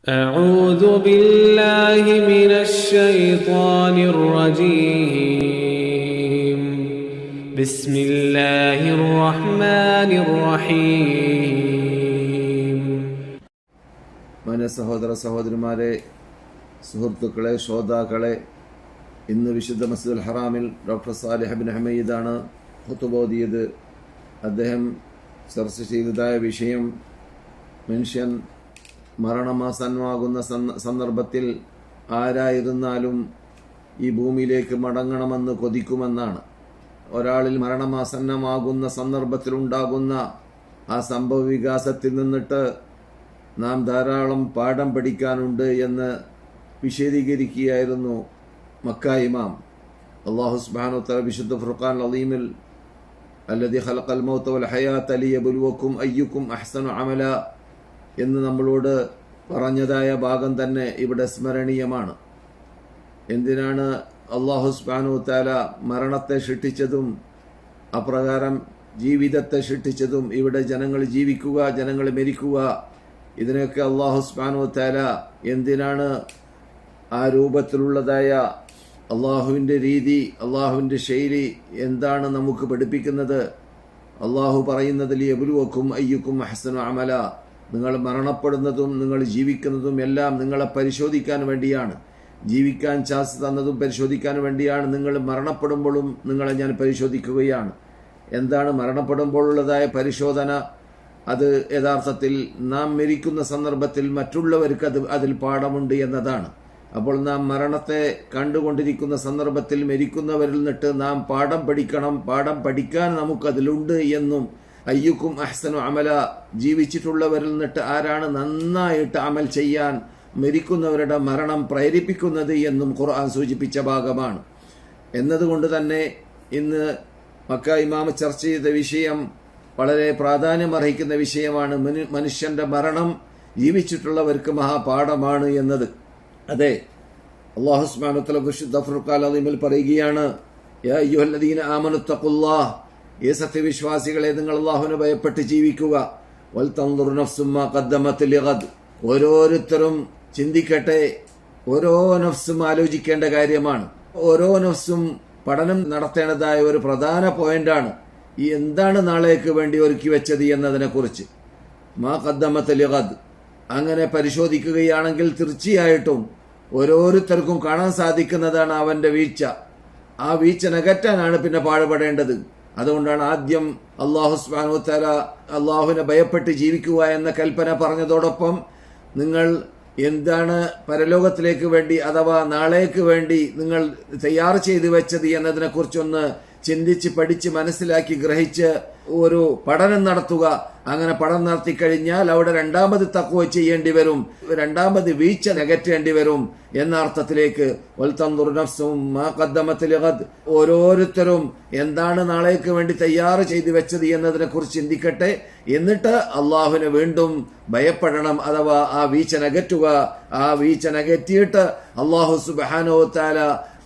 أعوذ بالله من الشيطان الرجيم بسم الله الرحمن الرحيم. സഹോദര സഹോദരിമാരെ, സുഹൃത്തുക്കളെ, ശ്രോതാക്കളെ, ഇന്ന് വിശുദ്ധ മസ്ജിദുൽ ഹറാമിൽ ഡോക്ടർ സാലിഹ് ബിൻ ഹമീദാണ് ഖുതുബ ഓതിയത്. അദ്ദേഹം ചർച്ച ചെയ്തതായ വിഷയം മനുഷ്യൻ മരണമാസന്നമാകുന്ന സന്ദർഭത്തിൽ ആരായിരുന്നാലും ഈ ഭൂമിയിലേക്ക് മടങ്ങണമെന്ന് കൊതിക്കുമെന്നാണ്. ഒരാളിൽ മരണമാസന്നമാകുന്ന സന്ദർഭത്തിലുണ്ടാകുന്ന ആ സംഭവ വികാസത്തിൽ നിന്നിട്ട് നാം ധാരാളം പാഠം പഠിക്കാനുണ്ട് എന്ന് വിശദീകരിക്കുകയായിരുന്നു മക്ക ഇമാം. അല്ലാഹു സുബ്ഹാനഹു വ തആല വിശുദ്ധ ഫുർഖാൻ അലീമിൽ അല്ലദീ ഖലഖൽ മൗത വൽ ഹയാത ലിയബ്ലുവക്കും അയ്യുക്കും അഹ്സനു അമല എന്ന് നമ്മളോട് പറഞ്ഞതായ ഭാഗം തന്നെ ഇവിടെ സ്മരണീയമാണ്. എന്തിനാണ് അല്ലാഹു സുബ്ഹാനഹു വ തആല മരണത്തെ സൃഷ്ടിച്ചതും അപ്രകാരം ജീവിതത്തെ സൃഷ്ടിച്ചതും? ഇവിടെ ജനങ്ങൾ ജീവിക്കുക, ജനങ്ങൾ മരിക്കുക, ഇതിനൊക്കെ അല്ലാഹു സുബ്ഹാനഹു വ തആല എന്തിനാണ് ആ രൂപത്തിലുള്ളതായ അള്ളാഹുവിൻ്റെ രീതി, അള്ളാഹുവിൻ്റെ ശൈലി എന്താണ് നമുക്ക് പഠിപ്പിക്കുന്നത്? അള്ളാഹു പറയുന്നത് ലിയബ്ലുവക്കും അയ്യുക്കും അഹ്സനു അമല, നിങ്ങൾ മരണപ്പെടുന്നതും നിങ്ങൾ ജീവിക്കുന്നതും എല്ലാം നിങ്ങളെ പരിശോധിക്കാൻ വേണ്ടിയാണ്. ജീവിക്കാൻ ചാൻസ് തന്നതും പരിശോധിക്കാൻ വേണ്ടിയാണ്. നിങ്ങൾ മരണപ്പെടുമ്പോഴും നിങ്ങളെ ഞാൻ പരിശോധിക്കുകയാണ്. എന്താണ് മരണപ്പെടുമ്പോഴുള്ളതായ പരിശോധന? അത് യഥാർത്ഥത്തിൽ നാം മരിക്കുന്ന സന്ദർഭത്തിൽ മറ്റുള്ളവർക്ക് അതിൽ പാഠമുണ്ട് എന്നതാണ്. അപ്പോൾ നാം മരണത്തെ കണ്ടുകൊണ്ടിരിക്കുന്ന സന്ദർഭത്തിൽ മരിക്കുന്നവരിൽ നിന്നിട്ട് നാം പാഠം പഠിക്കണം. പാഠം പഠിക്കാൻ നമുക്കതിലുണ്ട് എന്നും, അയ്യുക്കും അഹ്സനു അമല, ജീവിച്ചിട്ടുള്ളവരിൽ നിന്നിട്ട് ആരാണ് നന്നായിട്ട് അമൽ ചെയ്യാൻ മരിക്കുന്നവരുടെ മരണം പ്രേരിപ്പിക്കുന്നത് എന്നും ഖുർആൻ സൂചിപ്പിച്ച ഭാഗമാണ്. എന്നതുകൊണ്ട് തന്നെ ഇന്ന് മക്ക ഇമാം ചർച്ച ചെയ്ത വിഷയം വളരെ പ്രാധാന്യമർഹിക്കുന്ന വിഷയമാണ്. മനുഷ്യന്റെ മരണം ജീവിച്ചിട്ടുള്ളവർക്ക് മഹാപാഠമാണ് എന്നത്. അതെ, അല്ലാഹു സുബ്ഹാനഹു വ തആല വിശുദ്ധ ഫുർഖാൻ അലീമിൽ പറയുകയാണ്, യാ അയ്യുഹല്ലദീന ആമനു തഖുല്ലാഹ്, ഏ സത്യവിശ്വാസികളെ, നിങ്ങൾ അല്ലാഹുവിനെ ഭയപ്പെട്ട് ജീവിക്കുക. വൽ തൻദുർ നഫ്സും മാ ഖദ്ദമത് ലിഗദ്, ഓരോരുത്തരും ചിന്തിക്കട്ടെ, ഓരോ നഫ്സും ആലോചിക്കേണ്ട കാര്യമാണ്. ഓരോ നഫ്സും പഠനം നടത്തേണ്ടതായ ഒരു പ്രധാന പോയിന്റാണ് ഈ എന്താണ് നാളേക്ക് വേണ്ടി ഒരുക്കി വെച്ചത് എന്നതിനെ കുറിച്ച്. മാ ഖദ്ദമത് ലിഗദ്, അങ്ങനെ പരിശോധിക്കുകയാണെങ്കിൽ തീർച്ചയായിട്ടും ഓരോരുത്തർക്കും കാണാൻ സാധിക്കുന്നതാണ് അവന്റെ വീഴ്ച. ആ വീഴ്ച നികറ്റാനാണ് പിന്നെ പാടുപെടേണ്ടത്. അതുകൊണ്ടാണ് ആദ്യം അല്ലാഹു സുബ്ഹാനഹു വ തആല അല്ലാഹുവിനെ ഭയപ്പെട്ട് ജീവിക്കുക എന്ന കൽപ്പന പറഞ്ഞതോടൊപ്പം നിങ്ങൾ എന്താണ് പരലോകത്തിലേക്ക് വേണ്ടി അഥവാ നാളേക്ക് വേണ്ടി നിങ്ങൾ തയ്യാർ ചെയ്തു വെച്ചത് എന്നതിനെ കുറിച്ചൊന്ന് ചിന്തിച്ച് പഠിച്ച് മനസ്സിലാക്കി ഗ്രഹിച്ച് ഒരു പഠനം നടത്തുക. അങ്ങനെ പഠനം നടത്തി കഴിഞ്ഞാൽ അവിടെ രണ്ടാമത് തഖ്വ ചെയ്യേണ്ടി വരും, രണ്ടാമത് വീഴ്ച നികറ്റേണ്ടി വരും എന്ന അർത്ഥത്തിലേക്ക്. വൽ തൻദുർ നഫ്സും മാ ഖദ്ദമത് ലിഗദ്, ഓരോരുത്തരും എന്താണ് നാളേക്ക് വേണ്ടി തയ്യാർ ചെയ്തു വെച്ചത് എന്നതിനെ കുറിച്ച് ചിന്തിക്കട്ടെ. എന്നിട്ട് അള്ളാഹുവിനെ വീണ്ടും ഭയപ്പെടണം, അഥവാ ആ വീഴ്ച നികറ്റുക. ആ വീഴ്ച നികറ്റിയിട്ട് അല്ലാഹു സുബ്ഹാനഹു വ തആല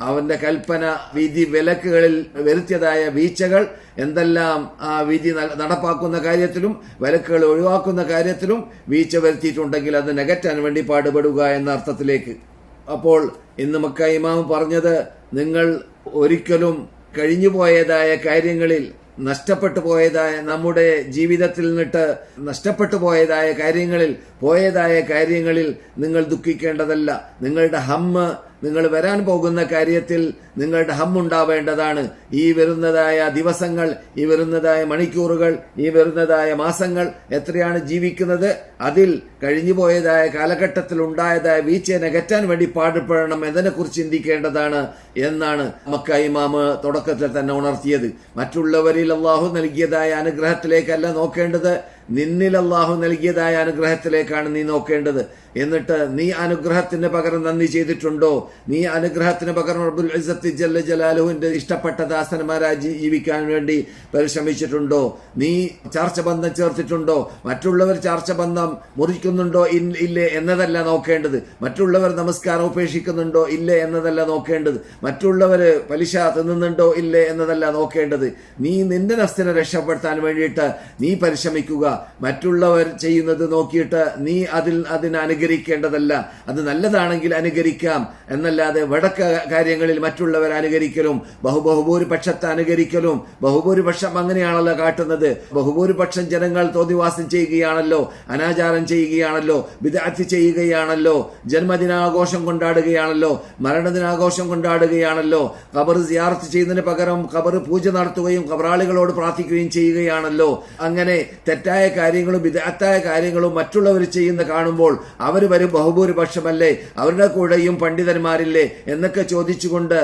അവന്റെ കൽപ്പന, വിധി, വിലക്കുകളിൽ വരുത്തിയതായ വീഴ്ചകൾ എന്തെല്ലാം ആ വിധി നടപ്പാക്കുന്ന കാര്യത്തിലും വിലക്കുകൾ ഒഴിവാക്കുന്ന കാര്യത്തിലും വീഴ്ച വരുത്തിയിട്ടുണ്ടെങ്കിൽ അത് നികറ്റാൻ വേണ്ടി പാടുപെടുക എന്ന അർത്ഥത്തിലേക്ക്. അപ്പോൾ ഇന്ന് മക്ക ഇമാം പറഞ്ഞത്, നിങ്ങൾ ഒരിക്കലും കഴിഞ്ഞുപോയതായ കാര്യങ്ങളിൽ, നഷ്ടപ്പെട്ടു പോയതായ നമ്മുടെ ജീവിതത്തിൽ നിന്നിട്ട് നഷ്ടപ്പെട്ടു പോയതായ കാര്യങ്ങളിൽ നിങ്ങൾ ദുഃഖിക്കേണ്ടതല്ല. നിങ്ങളുടെ ഹമ്മ്, നിങ്ങൾ വരാൻ പോകുന്ന കാര്യത്തിൽ നിങ്ങളുടെ ഹമ്മുണ്ടാവേണ്ടതാണ്. ഈ വരുന്നതായ ദിവസങ്ങൾ, ഈ വരുന്നതായ മണിക്കൂറുകൾ, ഈ വരുന്നതായ മാസങ്ങൾ എത്രയാണ് ജീവിക്കുന്നത്, അതിൽ കഴിഞ്ഞുപോയതായ കാലഘട്ടത്തിൽ ഉണ്ടായതായ വീഴ്ചയെ നികറ്റാൻ വേണ്ടി പാടുപെടണം എന്നതിനെക്കുറിച്ച് ചിന്തിക്കേണ്ടതാണ് എന്നാണ് മക്ക ഇമാം തുടക്കത്തിൽ തന്നെ ഉണർത്തിയത്. മറ്റുള്ളവരിൽ അല്ലാഹു നൽകിയതായ അനുഗ്രഹത്തിലേക്കല്ല നോക്കേണ്ടത്, നിന്നിൽ അല്ലാഹു നൽകിയതായ അനുഗ്രഹത്തിലേക്കാണ് നീ നോക്കേണ്ടത്. എന്നിട്ട് നീ അനുഗ്രഹത്തിന് പകരം നന്ദി ചെയ്തിട്ടുണ്ടോ? നീ അനുഗ്രഹത്തിന് പകരം റബ്ബുൽ ഇസ്സത്തി ജല്ല ജലാലുവിന്റെ ഇഷ്ടപ്പെട്ട ദാസന്മാരായി ജീവിക്കാൻ വേണ്ടി പരിശ്രമിച്ചിട്ടുണ്ടോ? നീ ചാർച്ചബന്ധം ചേർത്തിട്ടുണ്ടോ? മറ്റുള്ളവർ ചാർച്ചബന്ധം മുറിക്കുന്നുണ്ടോ ഇല്ലേ എന്നതല്ല നോക്കേണ്ടത്. മറ്റുള്ളവർ നമസ്കാരം ഉപേക്ഷിക്കുന്നുണ്ടോ ഇല്ലേ എന്നതല്ല നോക്കേണ്ടത്. മറ്റുള്ളവര് പലിശ തിന്നുന്നുണ്ടോ ഇല്ലേ എന്നതല്ല നോക്കേണ്ടത്. നീ നിന്റെ നഫ്സിനെ രക്ഷപ്പെടുത്താൻ വേണ്ടിയിട്ട് നീ പരിശ്രമിക്കുക. മറ്റുള്ളവർ ചെയ്യുന്നത് നോക്കിയിട്ട് നീ അതിന് അനുകരിക്കേണ്ടതല്ല. അത് നല്ലതാണെങ്കിൽ അനുകരിക്കാം എന്നല്ലാതെ വടക്ക കാര്യങ്ങളിൽ മറ്റുള്ളവർ അനുകരിക്കലും ബഹുഭൂരിപക്ഷത്തെ അനുകരിക്കലും, ബഹുഭൂരിപക്ഷം അങ്ങനെയാണല്ലോ കാട്ടുന്നത്. ബഹുഭൂരിപക്ഷം ജനങ്ങൾ തോന്നിവാസം ചെയ്യുകയാണല്ലോ, അനാചാരം ചെയ്യുകയാണല്ലോ, ബിദ്അത്ത് ചെയ്യുകയാണല്ലോ, ജന്മദിനാഘോഷം കൊണ്ടാടുകയാണല്ലോ, മരണദിനാഘോഷം കൊണ്ടാടുകയാണല്ലോ, ഖബർ സിയാറത്ത് ചെയ്യുന്നതിന് പകരം ഖബർ പൂജ നടത്തുകയും ഖബറാളികളോട് പ്രാർത്ഥിക്കുകയും ചെയ്യുകയാണല്ലോ. അങ്ങനെ തെറ്റായ കാര്യങ്ങളും ബിദ്അത്തായ കാര്യങ്ങളും മറ്റുള്ളവർ ചെയ്യുന്ന കാണുമ്പോൾ അവർ വരും ബഹുഭൂരിപക്ഷമല്ലേ, അവരുടെ കൂടെയും പണ്ഡിതന്മാരില്ലേ എന്നൊക്കെ ചോദിച്ചുകൊണ്ട്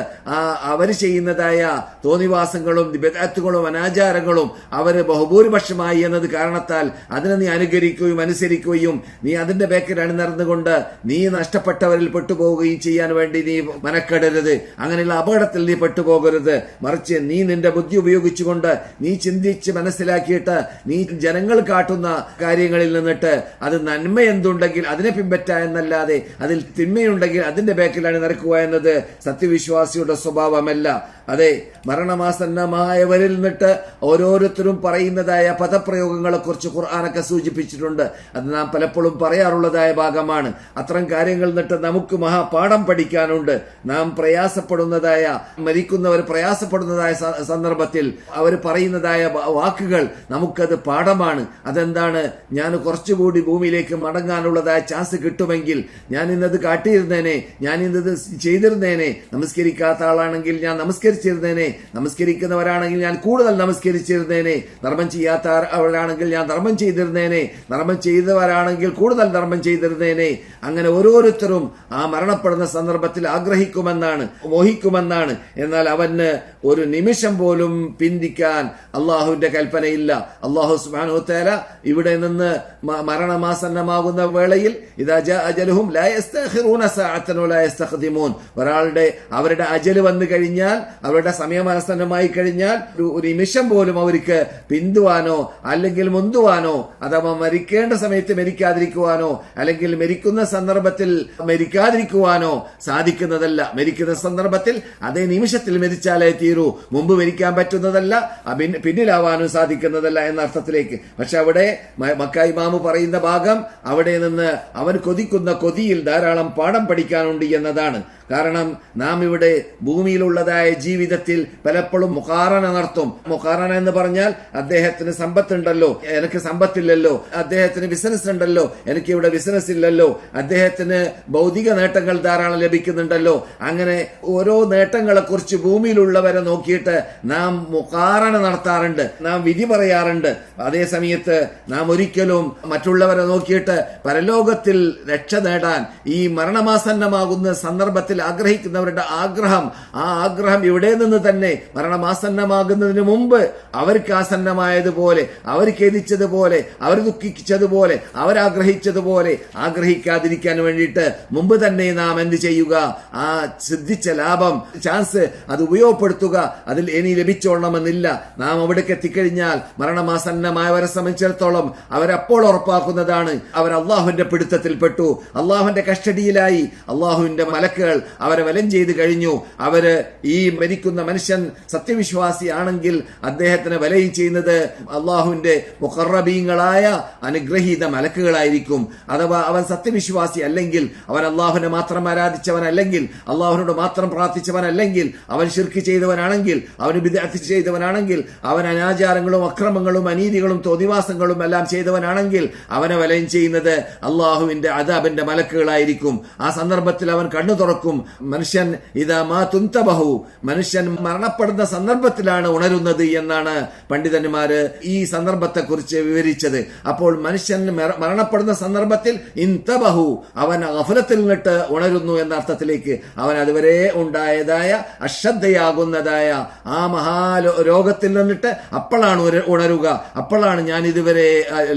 അവർ ചെയ്യുന്നതായ തോന്നിവാസങ്ങളും ബിദ്അത്തുകളും അനാചാരങ്ങളും അവര് ബഹുഭൂരിപക്ഷമായി എന്നത് കാരണത്താൽ അതിനെ നീ അനുകരിക്കുകയും അനുസരിക്കുകയും നീ അതിന്റെ ബേക്കിൽ അണിനിറന്നുകൊണ്ട് നീ നഷ്ടപ്പെട്ടവരിൽ പെട്ടുപോവുകയും ചെയ്യാൻ വേണ്ടി നീ മനക്കെടരുത്. അങ്ങനെയുള്ള അപകടത്തിൽ നീ പെട്ടുപോകരുത്. മറിച്ച് നീ നിന്റെ ബുദ്ധി ഉപയോഗിച്ചുകൊണ്ട് നീ ചിന്തിച്ച് മനസ്സിലാക്കിയിട്ട് നീ ജനങ്ങൾ കാട്ടുന്ന കാര്യങ്ങളിൽ നിന്നിട്ട് അത് നന്മ എന്തുണ്ടെങ്കിൽ അതിനെ പിൻപറ്റുക എന്നല്ലാതെ അതിൽ തിന്മയുണ്ടെങ്കിൽ അതിന്റെ ബേക്കിലാണ് നടക്കുക എന്നത് സത്യവിശ്വാസിയുടെ സ്വഭാവമല്ല. അതെ, മരണമാസന്നമായവരിൽ നിന്നിട്ട് ഓരോരുത്തരും പറയുന്നതായ പദപ്രയോഗങ്ങളെ കുറിച്ച് ഖുർആനൊക്കെ സൂചിപ്പിച്ചിട്ടുണ്ട്. അത് നാം പലപ്പോഴും പറയാറുള്ളതായ ഭാഗമാണ്. അത്തരം കാര്യങ്ങൾ നിന്നിട്ട് നമുക്ക് മഹാപാഠം പഠിക്കാനുണ്ട്. നാം പ്രയാസപ്പെടുന്നതായ മരിക്കുന്നവർ പ്രയാസപ്പെടുന്നതായ സന്ദർഭത്തിൽ അവർ പറയുന്നതായ വാക്കുകൾ നമുക്കത് പാഠമാണ്. അതെന്താണ്? ഞാൻ കുറച്ചുകൂടി ഭൂമിയിലേക്ക് മടങ്ങാനുള്ളതായ ചാൻസ് കിട്ടുമെങ്കിൽ ഞാൻ ഇന്നത് കാട്ടിയിരുന്നേനെ, ഞാൻ ഇന്നത് ചെയ്തിരുന്നേനെ, നമസ്കരിക്കാത്ത ആളാണെങ്കിൽ ഞാൻ നമസ്കരിച്ചിരുന്നേനെ, നമസ്കരിക്കുന്നവരാണെങ്കിൽ ഞാൻ കൂടുതൽ നമസ്കരിച്ചിരുന്നേനെ, ധർമ്മം ചെയ്യാത്തവരാണെങ്കിൽ ഞാൻ ധർമ്മം ചെയ്തിരുന്നേനെ, ധർമ്മം ചെയ്തവരാണെങ്കിൽ കൂടുതൽ ധർമ്മം ചെയ്തിരുന്നേനെ. അങ്ങനെ ഓരോരുത്തരും ആ മരണപ്പെടുന്ന സന്ദർഭത്തിൽ ആഗ്രഹിക്കുമെന്നാണ്, മോഹിക്കുമെന്നാണ്. എന്നാൽ അവന് ഒരു നിമിഷം പോലും പിന്തിക്കാൻ അള്ളാഹുവിന്റെ കൽപ്പനയില്ല. അള്ളാഹു സുബ്ഹാനഹു വ തആല ഇവിടെ നിന്ന് മരണമാസന്നമാകുന്ന വേളയിൽ ഇദാ ജാ അജലുഹും ലാ യസ്തഖിറൂന സഅതൻ വലാ യസ്തഖ്ദിമൂൻ, അവരുടെ അജല് വന്നു കഴിഞ്ഞാൽ, അവരുടെ സമയമാസന്നമായി കഴിഞ്ഞാൽ ഒരു നിമിഷം പോലും അവർക്ക് പിന്തുവാനോ അല്ലെങ്കിൽ മുന്തുവാനോ അഥവാ മരിക്കേണ്ട സമയത്ത് മരിക്കാതിരിക്കുവാനോ അല്ലെങ്കിൽ മരിക്കുന്ന സന്ദർഭത്തിൽ മരിക്കാതിരിക്കുവാനോ സാധിക്കുന്നതല്ല. മരിക്കുന്ന സന്ദർഭത്തിൽ അതേ നിമിഷത്തിൽ മരിച്ചാലേ തീരൂ, മുമ്പ് മരിക്കാൻ പറ്റുന്നതല്ല, പിന്നിലാവാനും സാധിക്കുന്നതല്ല എന്ന അർത്ഥത്തിലേക്ക്. പക്ഷെ അവിടെ മക്ക ഇമാമ് പറയുന്ന ഭാഗം അവിടെ നിന്ന് അവൻ കൊതിക്കുന്ന കൊതിയിൽ ധാരാളം പാഠം പഠിക്കാനുണ്ട് എന്നതാണ്. കാരണം നാം ഇവിടെ ഭൂമിയിലുള്ളതായ ജീവിതത്തിൽ പലപ്പോഴും മുഖാറന നടത്തും. മുഖാറന എന്ന് പറഞ്ഞാൽ അദ്ദേഹത്തിന് സമ്പത്തുണ്ടല്ലോ, എനിക്ക് സമ്പത്തില്ലല്ലോ, അദ്ദേഹത്തിന് ബിസിനസ് ഉണ്ടല്ലോ, എനിക്ക് ഇവിടെ ബിസിനസ് ഇല്ലല്ലോ, അദ്ദേഹത്തിന് ഭൗതിക നേട്ടങ്ങൾ ധാരാളം ലഭിക്കുന്നുണ്ടല്ലോ. അങ്ങനെ ഓരോ നേട്ടങ്ങളെ കുറിച്ച് ഭൂമിയിലുള്ളവരെ നോക്കിയിട്ട് നാം മുഖാറന നടത്താറുണ്ട്, നാം വിധി പറയാറുണ്ട്. അതേ സമയത്ത് നാം ഒരിക്കലും മറ്റുള്ളവരെ നോക്കിയിട്ട് പരലോകത്തിൽ രക്ഷ നേടാൻ ഈ മരണമാസന്നമാകുന്ന സന്ദർഭത്തിൽ ആഗ്രഹിക്കുന്നവരുടെ ആഗ്രഹം, ആ ആഗ്രഹം ഇവിടെ നിന്ന് തന്നെ മരണമാസന്നമാകുന്നതിന് മുമ്പ് അവർക്ക് ആസന്നമായതുപോലെ, അവർ ഖേദിച്ചതുപോലെ, അവർ ദുഃഖിച്ചതുപോലെ, അവരാഗ്രഹിച്ചതുപോലെ ആഗ്രഹിക്കാതിരിക്കാൻ വേണ്ടിയിട്ട് മുമ്പ് തന്നെ നാം എന്ത് ചെയ്യുക? ആ സിദ്ധിച്ച ലാഭം, ചാൻസ് അത് ഉപയോഗപ്പെടുത്തുക. അതിൽ ഇനി ലഭിച്ചോളണമെന്നില്ല. നാം അവിടേക്ക് എത്തിക്കഴിഞ്ഞാൽ മരണമാസന്നമായവരെ സംബന്ധിച്ചിടത്തോളം അവരപ്പോൾ ഉറപ്പാക്കുന്നതാണ് അവർ അള്ളാഹുവിന്റെ പിടുത്തത്തിൽപ്പെട്ടു, അള്ളാഹുവിന്റെ കസ്റ്റഡിയിലായി, അള്ളാഹുവിന്റെ മലക്കുകൾ അവരെ വലം ചെയ്ത് കഴിഞ്ഞു. അവര് ഈ മരിക്കുന്ന മനുഷ്യൻ സത്യവിശ്വാസിയാണെങ്കിൽ അദ്ദേഹത്തിന് വലയം ചെയ്യുന്നത് അള്ളാഹുവിന്റെ മുഖറബീങ്ങളായ അനുഗ്രഹീത മലക്കുകളായിരിക്കും. അഥവാ അവൻ സത്യവിശ്വാസി അല്ലെങ്കിൽ, അവൻ അള്ളാഹുവിനെ മാത്രം ആരാധിച്ചവനല്ലെങ്കിൽ, അള്ളാഹുവിനോട് മാത്രം പ്രാർത്ഥിച്ചവനല്ലെങ്കിൽ, അവൻ ശിർക്ക് ചെയ്തവനാണെങ്കിൽ, അവന് ബിദ്അത്ത് ചെയ്തവനാണെങ്കിൽ, അവൻ അനാചാരങ്ങളും അക്രമങ്ങളും അനീതികളും തോന്നിവാസങ്ങളും എല്ലാം ചെയ്തവനാണെങ്കിൽ അവനെ വലയം ചെയ്യുന്നത് അള്ളാഹുവിന്റെ അദാബിന്റെ മലക്കുകളായിരിക്കും. ആ സന്ദർഭത്തിൽ അവൻ കണ്ണു തുറക്കും. മനുഷ്യൻ ഇദാ മാ തുൻതബഹു, മനുഷ്യൻ മരണപ്പെടുന്ന സന്ദർഭത്തിലാണ് ഉണരുന്നത് എന്നാണ് പണ്ഡിതന്മാര് ഈ സന്ദർഭത്തെക്കുറിച്ച് വിവരിച്ചത്. അപ്പോൾ മനുഷ്യൻ മരണപ്പെടുന്ന സന്ദർഭത്തിൽ ഇൻതബഹു, അവൻ ഗഫലത്തിൽ നിന്നിട്ട് ഉണരുന്നു എന്ന അർത്ഥത്തിലേക്ക്. അവൻ അതുവരെ ഉണ്ടായതായ അശ്രദ്ധയാകുന്നതായ ആ മഹാരോഗത്തിൽ നിന്നിട്ട് അപ്പോഴാണ് ഉണരുക. അപ്പോഴാണ് ഞാൻ ഇതുവരെ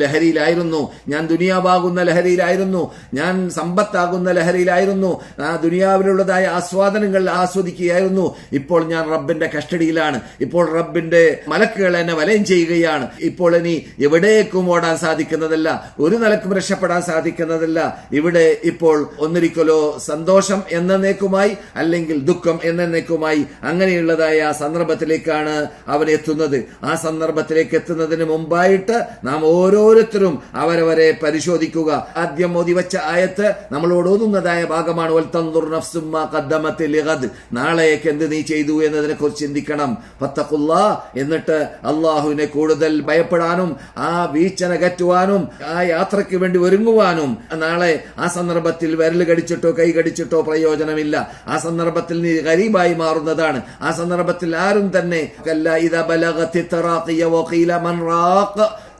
ലഹരിയിലായിരുന്നു, ഞാൻ ദുനിയാവാകുന്ന ലഹരിയിലായിരുന്നു, ഞാൻ സമ്പത്താകുന്ന ലഹരിയിലായിരുന്നു, ആ ദുനിയാവിലുള്ളതായ ആസ്വാദനങ്ങൾ ആസ്വദിക്കുകയായിരുന്നു. ഇപ്പോൾ ഞാൻ റബ്ബിന്റെ കസ്റ്റഡിയിലാണ്, ഇപ്പോൾ റബ്ബിന്റെ മലക്കുകൾ എന്നെ വലയം ചെയ്യുകയാണ്. ഇപ്പോൾ ഇനി എവിടേക്കും ഓടാൻ സാധിക്കുന്നതല്ല, ഒരു നിലക്കും രക്ഷപ്പെടാൻ സാധിക്കുന്നതല്ല. ഇവിടെ ഇപ്പോൾ ഒന്നിരിക്കലോ സന്തോഷം എന്നേക്കുമായി അല്ലെങ്കിൽ ദുഃഖം എന്നേക്കുമായി അങ്ങനെയുള്ളതായ സന്ദർഭത്തിലേക്കാണ് അവൻ എത്തുന്നത്. ആ സന്ദർഭത്തിലേക്ക് എത്തുന്നതിന് മുമ്പായിട്ട് നാം ഓരോരുത്തരും അവരവരെ പരിശോധിക്കുക. ആദ്യം ഓതി വെച്ച ആയത്ത് നമ്മളോട് ഓതുന്നതായ ഭാഗമാണ്. വൽതൻദുർ നഫ്സും മാ ഖദ്ദമത് ലിഗദ്, നാളേക്ക് എന്ത് നീ ചെയ്തു എന്നതിനെ കുറിച്ച് ചിന്തിക്കണം. ഫത്തഖുല്ലാ, എന്നിട്ട് അള്ളാഹുവിനെ കൂടുതൽ ഭയപ്പെടാനും ആ വീഴ്ചനകറ്റുവാനും ആ യാത്രയ്ക്ക് വേണ്ടി ഒരുങ്ങുവാനും. നാളെ ആ സന്ദർഭത്തിൽ വിരൽ കടിച്ചിട്ടോ കൈ കടിച്ചിട്ടോ പ്രയോജനമില്ല. ആ സന്ദർഭത്തിൽ നീ ഗരീബായി മാറുന്നതാണ്. ആ സന്ദർഭത്തിൽ ആരും തന്നെ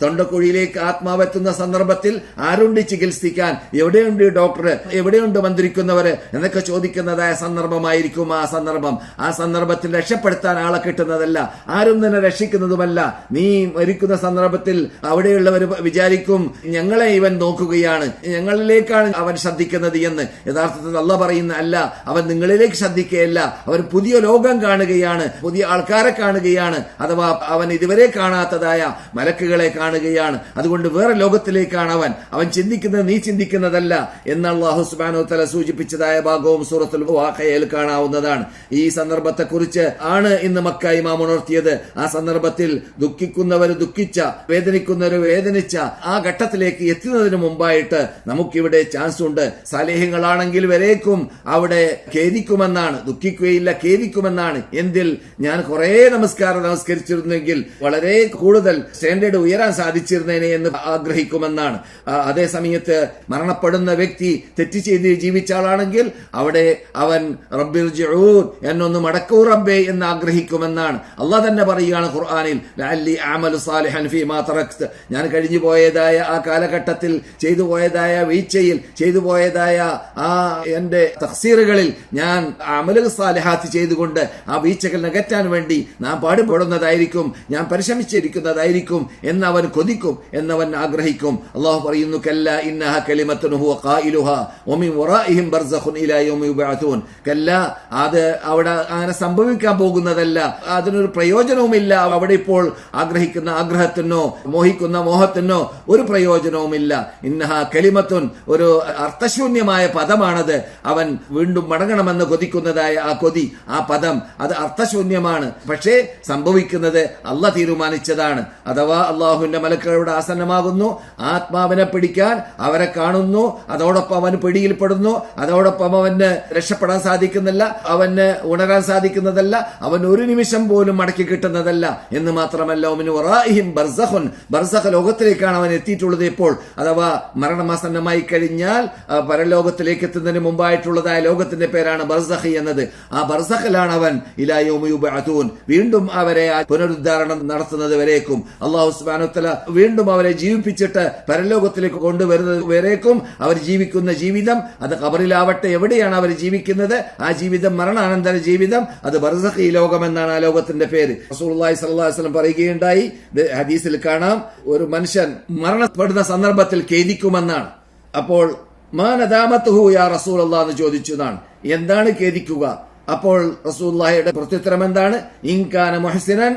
തൊണ്ടക്കുഴിയിലേക്ക് ആത്മാവെത്തുന്ന സന്ദർഭത്തിൽ ആരുണ്ട് ചികിത്സിക്കാൻ, എവിടെയുണ്ട് ഡോക്ടർ, എവിടെയുണ്ട് മന്ത്രിക്കുന്നവര് എന്നൊക്കെ ചോദിക്കുന്നതായ സന്ദർഭമായിരിക്കും ആ സന്ദർഭം. ആ സന്ദർഭത്തിൽ രക്ഷപ്പെടുത്താൻ ആളെ കിട്ടുന്നതല്ല, ആരും തന്നെ രക്ഷിക്കുന്നതുമല്ല. നീ മരിക്കുന്ന സന്ദർഭത്തിൽ അവിടെയുള്ളവർ വിചാരിക്കും ഞങ്ങളെ ഇവൻ നോക്കുകയാണ്, ഞങ്ങളിലേക്കാണ് അവൻ ശ്രദ്ധിക്കുന്നത് എന്ന്. യഥാർത്ഥത്തിൽ അല്ലാഹ് പറയുന്ന അല്ല, അവൻ നിങ്ങളിലേക്ക് ശ്രദ്ധിക്കുകയല്ല, അവൻ പുതിയ ലോകം കാണുകയാണ്, പുതിയ ആൾക്കാരെ കാണുകയാണ്, അഥവാ അവൻ ഇതുവരെ കാണാത്തതായ മലക്കുകളെ കാണുകയാണ്. അതുകൊണ്ട് വേറെ ലോകത്തിലേക്കാണ് അവൻ ചിന്തിക്കുന്നത് നീ ചിന്തിക്കുന്നതല്ല എന്ന് അല്ലാഹു സുബ്ഹാനഹു വ തആല സൂചിപ്പിച്ചതായ ഭാഗവും സൂറത്തുൽ വാഖിയയിൽ കാണാവുന്നതാണ്. ഈ സന്ദർഭത്തെക്കുറിച്ച് ആണ് ഇന്ന് മക്ക ഇമാം ഉണർത്തിയത്. ആ സന്ദർഭത്തിൽ ദുഃഖിക്കുന്നവർ ദുഃഖിച്ച, വേദനിക്കുന്നവർ വേദനിച്ച ആ ഘട്ടത്തിലേക്ക് എത്തുന്നതിന് മുമ്പായിട്ട് നമുക്കിവിടെ ചാൻസ് ഉണ്ട്. സാലിഹ്യങ്ങളാണെങ്കിൽ വരേക്കും അവിടെ ഖേദിക്കുമെന്നാണ്, ദുഃഖിക്കുകയില്ല, ഖേദിക്കുമെന്നാണ്. എന്തിൽ? ഞാൻ കുറെ നമസ്കരിച്ചിരുന്നെങ്കിൽ വളരെ കൂടുതൽ സ്റ്റാൻഡേർഡ് ഉയരാൻ സാധിച്ചിരുന്നേനെ എന്ന് ആഗ്രഹിക്കുമെന്നാണ്. അതേ സമയത്ത് മരണപ്പെടുന്ന വ്യക്തി തെറ്റ് ചെയ്ത് ജീവിച്ച ആളാണെങ്കിൽ അവിടെ അവൻ റബ്ബിർജിഊൻ, എന്നൊന്ന് മടക്കൂ റബ്ബേ എന്ന് ആഗ്രഹിക്കുമെന്നാണ്. അള്ളാഹ് തന്നെ പറയുകയാണ് ഖുർആനിൽ, ലഅല്ലി അഅമലു സാലിഹൻ ഫീമാ തറക്ത്, ഞാൻ കഴിഞ്ഞു പോയതായ ആ കാലഘട്ടത്തിൽ ചെയ്തു പോയതായ വീഴ്ചയിൽ, ചെയ്തു പോയതായ ആ എന്റെ തഖ്സീറുകളിൽ ഞാൻ അമലുൽ സാലിഹാത്ത് ചെയ്തുകൊണ്ട് ആ വീഴ്ചകൾ നികറ്റാൻ വേണ്ടി നാം പാടുപെടുന്നതായിരിക്കും, ഞാൻ പരിശ്രമിച്ചിരിക്കുന്നതായിരിക്കും എന്നവൻ കൊതിക്കും, എന്നവൻ ആഗ്രഹിക്കും. അള്ളാഹു പറയുന്നു, കല്ലാ ഇന്നഹ കലിമത്തുൻ ഹുവ ഖായിലുഹാ വമിൻ വറാഇഹിം ബർസഖുൻ ഇലാ യൗമി യുബഅഥൂൻ. കല്ലാ, അത് അവിടെ അങ്ങനെ സംഭവിക്കാൻ പോകുന്നതല്ല, അതിനൊരു പ്രയോജനവുമില്ല. അവിടെ ഇപ്പോൾ ആഗ്രഹിക്കുന്ന ആഗ്രഹത്തിനോ മോഹിക്കുന്ന മോഹത്തിനോ ഒരു പ്രയോജനവുമില്ല. ഇന്നഹ കലിമത്തുൻ, ഒരു അർത്ഥശൂന്യമായ പദമാണത്. അവൻ വീണ്ടും മടങ്ങണമെന്ന് കൊതിക്കുന്നതായ ആ കൊതി, ആ പദം, അത് അർത്ഥശൂന്യമാണ്. പക്ഷേ സംഭവിക്കുന്നത് അള്ളാഹ് തീരുമാനിച്ചതാണ്. അഥവാ അള്ളാഹുവിന്റെ മലക്കുകളുടെ ആസന്നമാകുന്നു. ആത്മാവിനെ പിടിക്കാൻ അവരെ കാണുന്നു, അതോടൊപ്പം അവൻ പിടിയിൽപ്പെടുന്നു, അതോടൊപ്പം അവന് രക്ഷപ്പെടാൻ സാധിക്കുന്നില്ല, അവന് ഉണരാൻ സാധിക്കുന്നതല്ല, അവൻ ഒരു നിമിഷം പോലും മടക്കി കിട്ടുന്നതല്ല എന്ന് മാത്രമല്ല, ബർസഖ് ലോകത്തിലേക്കാണ് അവൻ എത്തിയിട്ടുള്ളത് ഇപ്പോൾ. അഥവാ മരണമാസന്നമായി കഴിഞ്ഞാൽ പരലോകത്തിലേക്ക് എത്തുന്നതിന് മുമ്പായിട്ടുള്ളതായ ലോകത്തിന്റെ പേരാണ് ബർസഖ് എന്നത്. ആ ബർസഖിലാണ് അവൻ ഇലാ യൗമി യുബഅഥൂൻ, വീണ്ടും അവരെ പുനരുദ്ധാരണം നടത്തുന്നത് വരേക്കും. അല്ലാഹു സുബ്ഹാനഹു വ തആല വീണ്ടും അവരെ ജീവിപ്പിച്ചിട്ട് പരലോകത്തിലേക്ക് കൊണ്ടുവരുന്നത് വരേക്കും അവർ ജീവിക്കുന്ന ജീവിതം, അത് ഖബറിലാവട്ടെ, എവിടെയാണ് അവർ ജീവിക്കുന്നത്, ആ ജീവിതം മരണാനന്തര ജീവിതം, അത് ബർസഖി ലോകം എന്നാണ് ആ ലോകത്തിന്റെ പേര്. റസൂലുള്ളാഹി സ്വല്ലല്ലാഹു അലൈഹി വസല്ലം പറയുകയുണ്ടായി, ഹദീസിൽ കാണാം, ഒരു മനുഷ്യൻ മരണപ്പെടുന്ന സന്ദർഭത്തിൽ ഖേദിക്കുമെന്നാണ്. അപ്പോൾ മാ നദാമത്തുഹു യാ റസൂലല്ലാഹ് എന്ന് ചോദിച്ചതാണ്, എന്താണ് ഖേദിക്കുക? അപ്പോൾ റസൂലുള്ളാഹിയുടെ പ്രത്യുത്തരം എന്താണ്? ഇൻകാന മുഹ്സിനൻ,